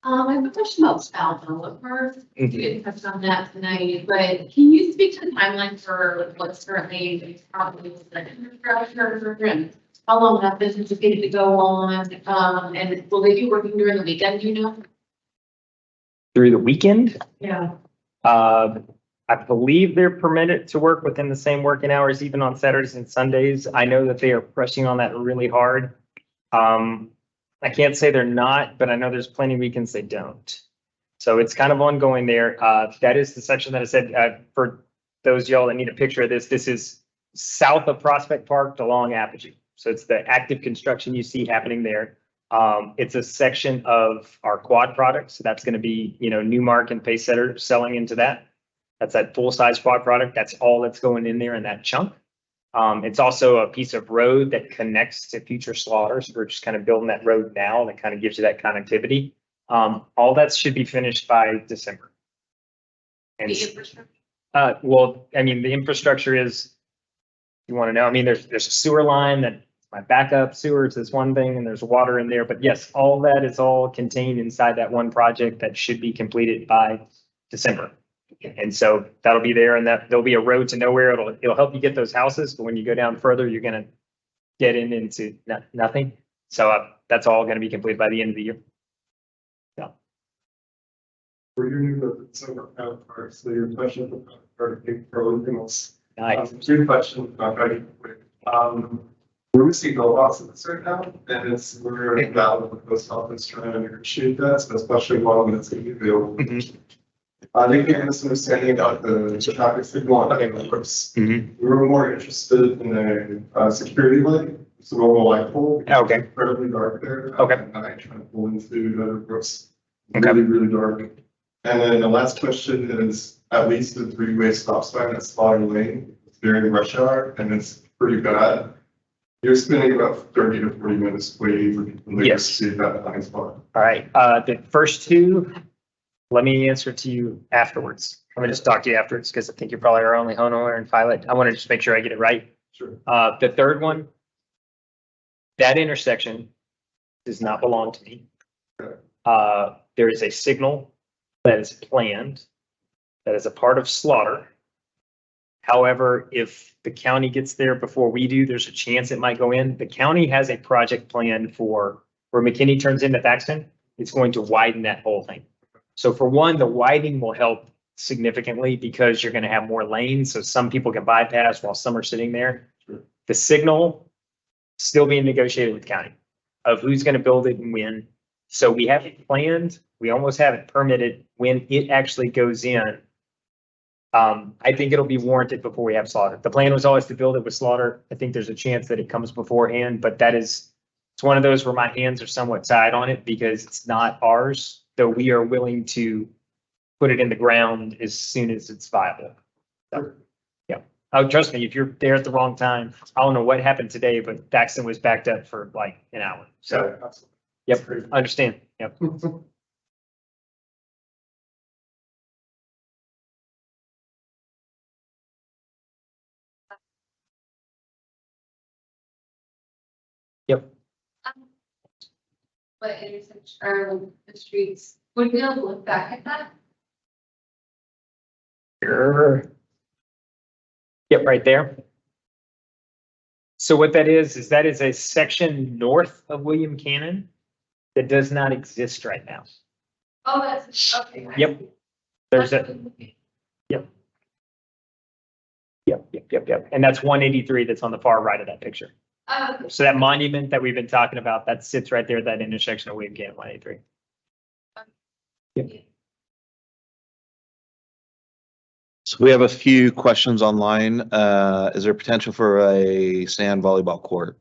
I have a question about spout developer. You didn't touch on that tonight, but can you speak to the timeline for what's currently probably the infrastructure and how long that business is going to go on? And will they be working during the weekend, you know? Through the weekend? Yeah. I believe they're permitted to work within the same working hours, even on Saturdays and Sundays. I know that they are pressing on that really hard. I can't say they're not, but I know there's plenty of weekends they don't. So it's kind of ongoing there. That is the section that I said, for those y'all that need a picture of this, this is south of Prospect Park along Apogee. So it's the active construction you see happening there. It's a section of our quad product. So that's going to be, Newmark and Pacesetter selling into that. That's that full-size quad product. That's all that's going in there in that chunk. It's also a piece of road that connects to future slaughters. We're just kind of building that road now, and it kind of gives you that connectivity. All that should be finished by December. And, The infrastructure. well, I mean, the infrastructure is, you want to know, I mean, there's a sewer line that my backup sewers is one thing, and there's water in there, but yes, all that is all contained inside that one project that should be completed by December. And so that'll be there, and that there'll be a road to nowhere. It'll help you get those houses, but when you go down further, you're gonna get into nothing. So that's all gonna be completed by the end of the year. For your new solar power park, so your question for everything else. Nice. Two questions, very quick. We're missing mailboxes right now, and we're in battle with the post office trying to negotiate that, so especially one that's going to be available. I think we have a misunderstanding about the traffic signal on the course. We were more interested in a security light, so normal light pole. because Okay. it's incredibly dark there. Okay. And I try to pull into the brooks. Okay. Really, really dark. And then the last question is at least the three-way stop sign at Slaughter Lane during rush hour, and it's pretty bad. You're spending about 30 to 40 minutes waiting for people to Yes. see that blind spot. All right, the first two, let me answer to you afterwards. I'm gonna just talk to you afterwards because I think you're probably our only homeowner in Pilot. I want to just make sure I get it right. Sure. The third one, that intersection does not belong to me. Okay. There is a signal that is planned, that is a part of slaughter. However, if the county gets there before we do, there's a chance it might go in. The county has a project plan for where McKinney turns into Thaxton. It's going to widen that whole thing. So for one, the widening will help significantly because you're going to have more lanes. So some people can bypass while some are sitting there. Sure. The signal still being negotiated with the county of who's going to build it and when. So we have it planned. We almost have it permitted. When it actually goes in, I think it'll be warranted before we have slaughter. The plan was always to build it with slaughter. I think there's a chance that it comes beforehand, but it's one of those where my hands are somewhat tied on it because it's not ours, though we are willing to put it in the ground as soon as it's viable. So, yeah. Oh, trust me, if you're there at the wrong time, I don't know what happened today, but Thaxton was backed up for like an hour. So, Yeah, absolutely. yep, It's crazy. understand. Yep. Yep. What intersection or the streets, would we able to look back at that? Sure. Yep, right there. So what that is that is a section north of William Cannon that does not exist right now. Oh, that's, okay. I Yep. see. There's That's a, what we- yep. And that's 183 that's on the far right of that picture. Oh, okay. So that monument that we've been talking about, that sits right there at that intersection of William Cannon 183. So we have a few questions online. Is there potential for a sand volleyball court?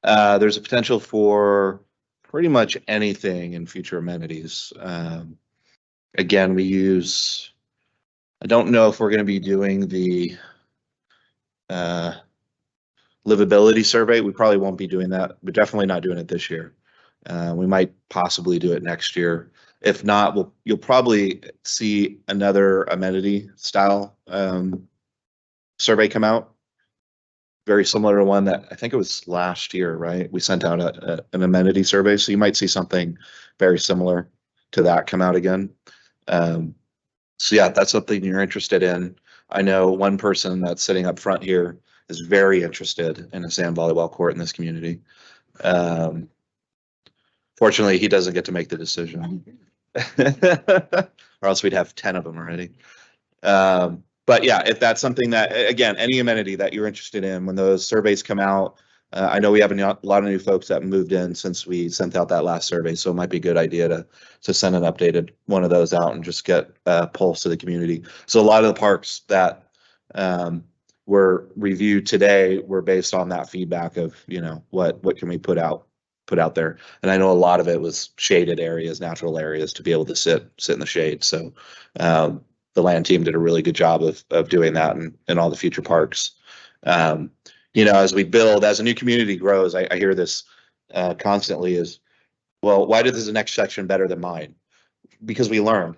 There's a potential for pretty much anything in future amenities. Again, I don't know if we're going to be doing the livability survey. We probably won't be doing that. We're definitely not doing it this year. We might possibly do it next year. If not, you'll probably see another amenity style survey come out. Very similar to one that I think it was last year, right? We sent out an amenity survey, so you might see something very similar to that come out again. So yeah, that's something you're interested in. I know one person that's sitting up front here is very interested in a sand volleyball court in this community. Fortunately, he doesn't get to make the decision. Or else we'd have 10 of them already. But yeah, if that's something that, again, any amenity that you're interested in, when those surveys come out, I know we have a lot of new folks that moved in since we sent out that last survey, so it might be a good idea to send an updated one of those out and just get a pulse to the community. So a lot of the parks that were reviewed today were based on that feedback of, what can we put out put out there. And I know a lot of it was shaded areas, natural areas to be able to sit in the shade. So the land team did a really good job of doing that in all the future parks. As we build, as a new community grows, I hear this constantly is, well, why did the next section better than mine? Because we learn.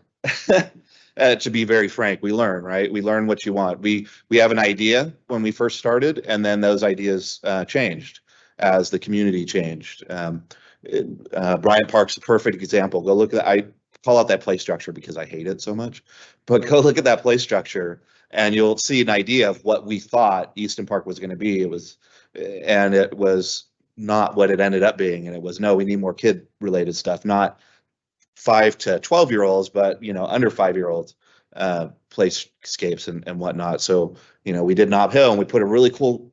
To be very frank, we learn, right? We learn what you want. We have an idea when we first started, and then those ideas changed as the community changed. Bryant Park's a perfect example. Go look at that. I call out that play structure because I hate it so much, but go look at that play structure and you'll see an idea of what we thought Easton Park was going to be. It was not what it ended up being. And it was, no, we need more kid related stuff, not 5 to 12-year-olds, but under 5-year-olds, playscapes and whatnot. So, we did Nob Hill and we put a really cool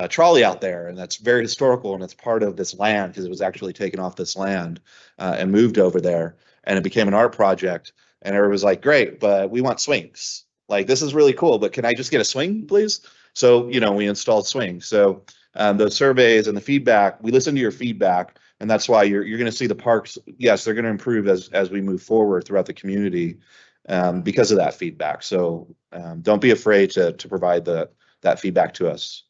trolley out there, and that's very historical, and it's part of this land because it was actually taken off this land and moved over there, and it became an art project. And everybody was like, great, but we want swings. Like, this is really cool, but can I just get a swing, please? So, we installed swings. So the surveys and the feedback, we listen to your feedback, and that's why you're going to see the parks. Yes, they're going to improve as we move forward throughout the community because of that feedback. So don't be afraid to provide that feedback to us.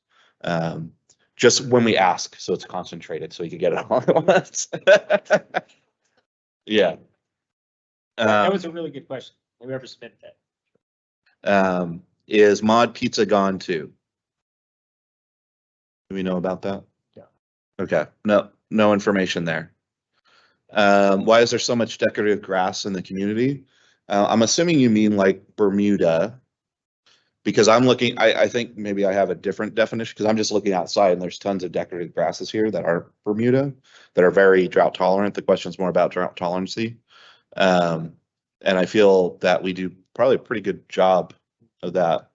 Just when we ask, so it's concentrated, so you can get it all at once. Yeah. That was a really good question. Whoever submitted that. Is Mod Pizza gone too? Do we know about that? Yeah. Okay. No information there. Why is there so much decorative grass in the community? I'm assuming you mean like Bermuda, because I'm looking, I think maybe I have a different definition because I'm just looking outside and there's tons of decorative grasses here that are Bermuda that are very drought tolerant. The question's more about drought tolerancy. And I feel that we do probably a pretty good job of that.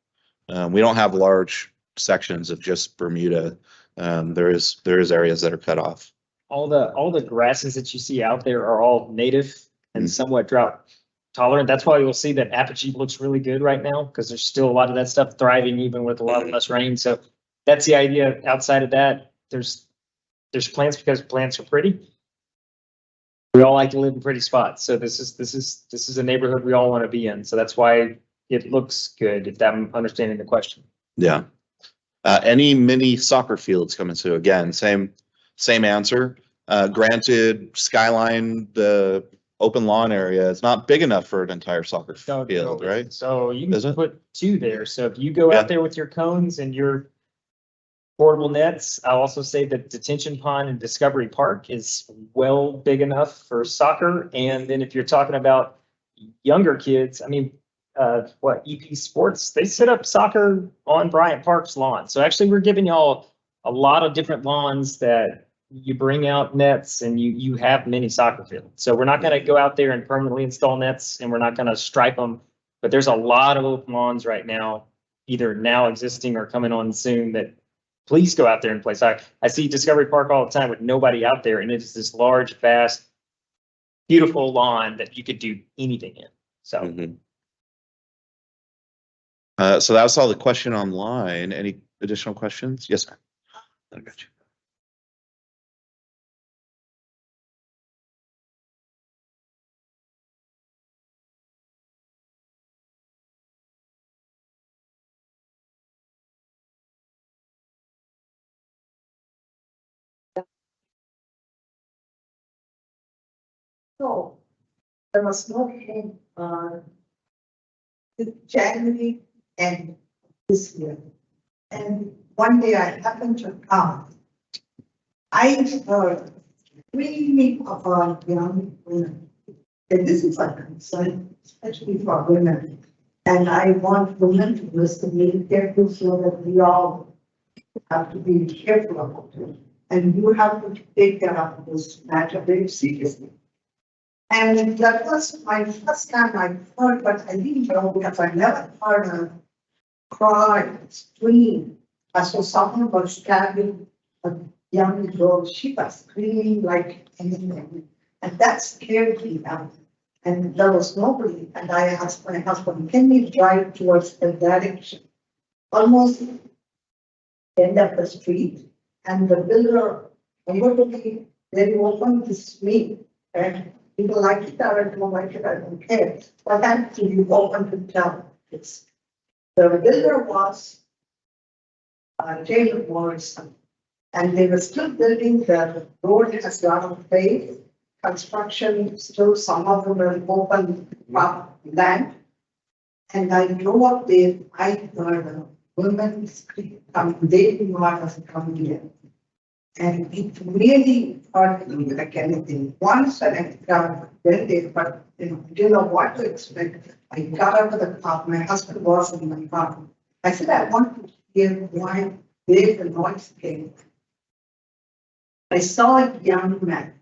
We don't have large sections of just Bermuda. There is areas that are cut off. All the grasses that you see out there are all native and somewhat drought tolerant. That's why you'll see that apogee looks really good right now, because there's still a lot of that stuff thriving even with a lot less rain. So that's the idea. Outside of that, there's plants because plants are pretty. We all like to live in pretty spots. So this is a neighborhood we all want to be in. So that's why it looks good, if I'm understanding the question. Yeah. Any mini soccer fields coming soon? Again, same answer. Granted, Skyline, the open lawn area, is not big enough for an entire soccer field, right? So you Is can it? put 2 there. So if you go Yeah. out there with your cones and your portable nets, I'll also say that Detention Pond and Discovery Park is well big enough for soccer. And then if you're talking about younger kids, I mean, EP Sports, they set up soccer on Bryant Park's lawn. So actually we're giving y'all a lot of different lawns that you bring out nets and you have mini soccer fields. So we're not going to go out there and permanently install nets, and we're not going to stripe them, but there's a lot of open lawns right now, either now existing or coming on soon, that please go out there and play soccer. I see Discovery Park all the time with nobody out there, and it is this large, vast, beautiful lawn that you could do anything in. So. Mm-hmm. So that was all the question online. Any additional questions? Yes, sir. I got you. So there was no rain January and this year. And one day I happened to come. I heard screaming of our young women. And this is a concern, especially for women. And I want women to listen to me carefully so that we all have to be careful about it. And you have to take care of this matter very seriously. And that was my first time I heard, but I didn't know because I never heard a cry, scream. I saw someone was stabbing a young girl. She was screaming like anything. And that scared me now. And there was nobody. And I asked my husband, can we drive towards the direction? Almost end of the street. And the builder I'm going to be very open this week. And people like it or I don't like it, I don't care. But I'm to be open to tell this. The builder was Taylor Morrison. And they were still building, the road has a lot of faith, construction, still some of them were open land. And I drove up there, I heard a woman scream, they didn't want us to come here. And it really hurt me like anything. Once I got went there, but didn't know what to expect. I got out of the car, my husband was in my car. I said, I want to hear why where the noise came. I saw a young man.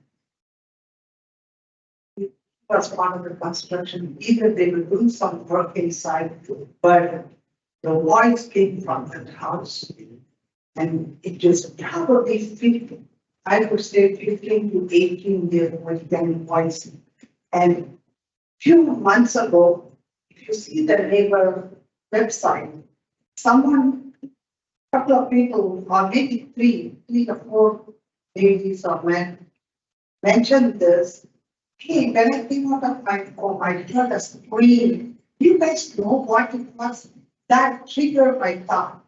He was part of the construction, either they were doing some work inside, but the voice came from that house. And it was probably 15, I would say 15 to 18 years old young voice. And few months ago, if you see the neighbor website, someone, couple of people, or maybe three to four ladies or men mentioned this. Hey, when I came out of my home, I heard a scream. You guys know what it was? That triggered my thought.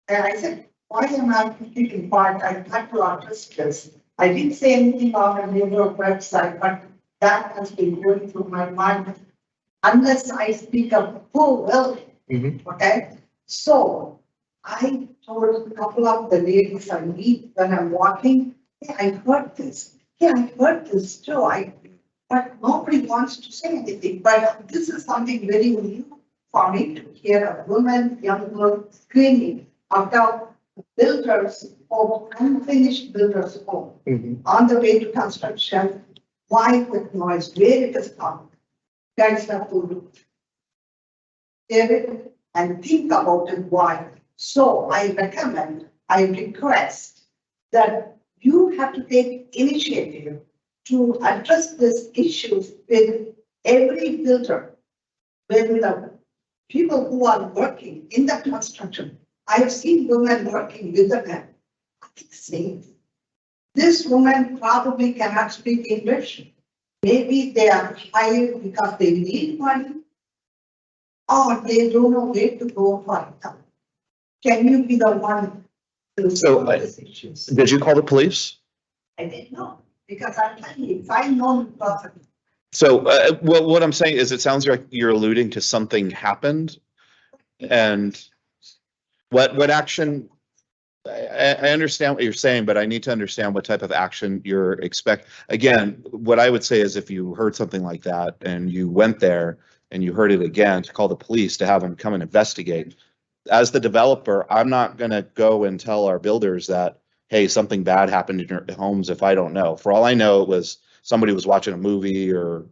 And I said, why am I taking part? I had to address this. I didn't say anything on the neighbor website, but that has been going through my mind. Unless I speak up, who will? Okay. So I told a couple of the ladies I meet when I'm walking, hey, I heard this. Yeah, I heard this too. But nobody wants to say anything. But this is something very new for me to hear a woman, young girl screaming about builders home, unfinished builders home, on the way to construction. Why with noise? Where it is from? Guys have to hear it and think about it. Why? So I recommend, I request that you have to take initiative to address these issues with every builder, with the people who are working in the construction. I have seen women working with the men. I think same. This woman probably cannot speak English. Maybe they are hired because they need money, or they don't know where to go for it. Can you be the one to solve these issues? Did you call the police? I didn't know, because I'm telling you, if I know the person. So, well, what I'm saying is, it sounds like you're alluding to something happened, and what action? I understand what you're saying, but I need to understand what type of action you're expect. Again, what I would say is, if you heard something like that and you went there and you heard it again, to call the police, to have them come and investigate. As the developer, I'm not going to go and tell our builders that, hey, something bad happened in your homes if I don't know. For all I know, it was somebody was watching a movie, or,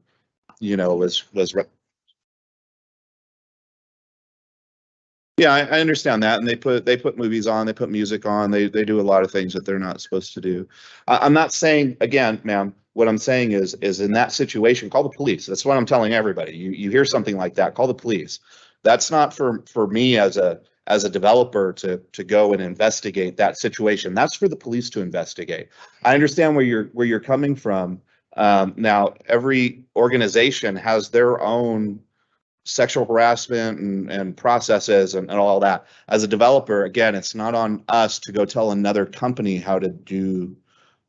was. Yeah, I understand that. And they put movies on, they put music on, they do a lot of things that they're not supposed to do. I'm not saying, again, ma'am, what I'm saying is in that situation, call the police. That's what I'm telling everybody. You hear something like that, call the police. That's not for me as a developer to go and investigate that situation. That's for the police to investigate. I understand where you're coming from. Now, every organization has their own sexual harassment and processes and all that. As a developer, again, it's not on us to go tell another company how to do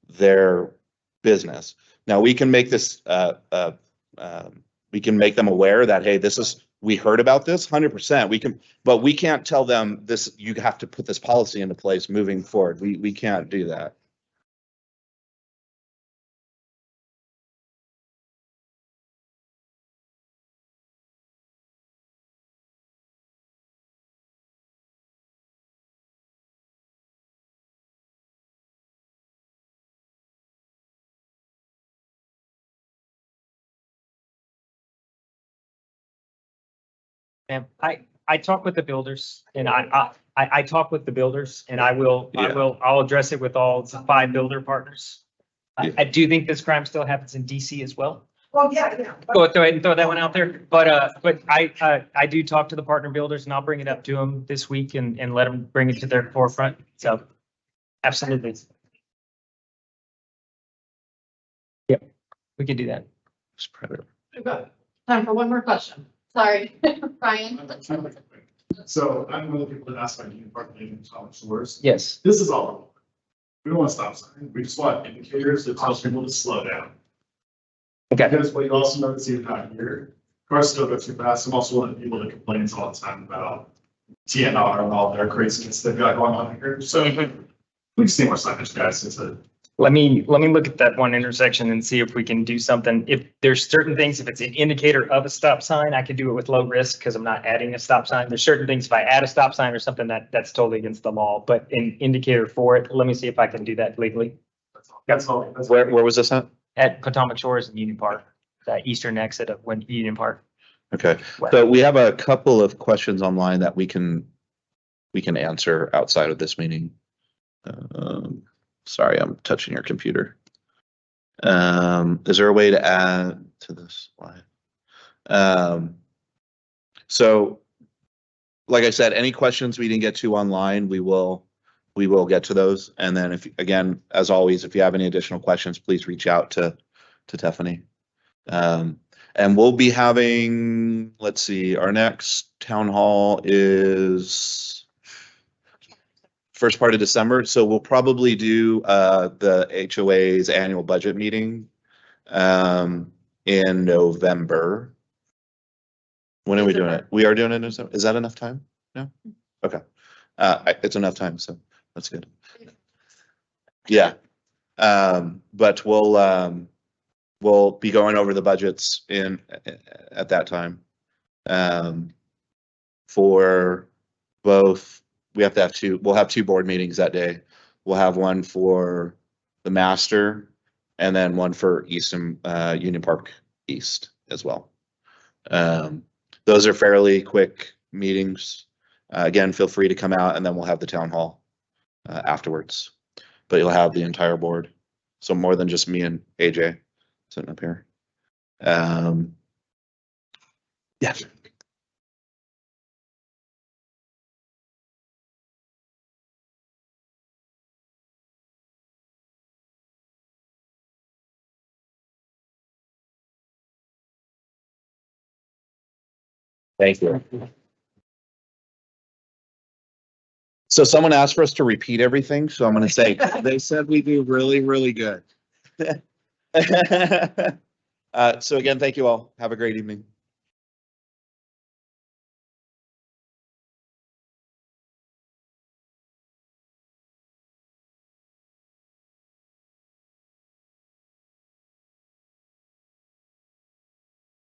their business. Now, we can make this, we can make them aware that, hey, we heard about this 100%. But we can't tell them this, you have to put this policy into place moving forward. We can't do that. Ma'am, I talk with the builders, and I talk with the builders, and I'll address it with all 5 builder partners. I do think this crime still happens in DC as well. Well, yeah. Go ahead and throw that one out there. But I do talk to the partner builders, and I'll bring it up to them this week and let them bring it to their forefront. So absolutely. We could do that. Okay. Time for one more question. Sorry, Brian. So I'm one of the people that asked about Union Park Lane Thomas Shores. Yes. This is all. We don't want a stop sign. We just want indicators that tell people to slow down. Okay. Because what you also notice even out here, cars still go too fast. I'm also one of the people that complains all the time about TNR and all their craziness they've got going on here. So we just need more signage, guys. It's a, Let me look at that one intersection and see if we can do something. If there's certain things, if it's an indicator of a stop sign, I could do it with low risk because I'm not adding a stop sign. There's certain things, if I add a stop sign or something that's totally against the law, but an indicator for it, let me see if I can do that legally. that's all. That's Where was this at? At Potomac Shores and Union Park, that eastern exit of Union Park. Okay, so we have a couple of questions online that we can answer outside of this meeting. Sorry, I'm touching your computer. Is there a way to add to this slide? So like I said, any questions we didn't get to online, we will get to those. And then if, again, as always, if you have any additional questions, please reach out to Tiffany. And we'll be having, let's see, our next town hall is first part of December. So we'll probably do the HOA's annual budget meeting in November. When are we doing it? We are doing it in December. Is that enough time? No? Okay. It's enough time, so that's good. Yeah. But we'll be going over the budgets at that time. For both, we'll have two board meetings that day. We'll have one for the master and then one for Easton, Union Park East as well. Those are fairly quick meetings. Again, feel free to come out and then we'll have the town hall afterwards. But you'll have the entire board. So more than just me and AJ sitting up here. Yeah. Thank you. So someone asked for us to repeat everything, so I'm going to say, they said we do really, really good. So again, thank you all. Have a great evening.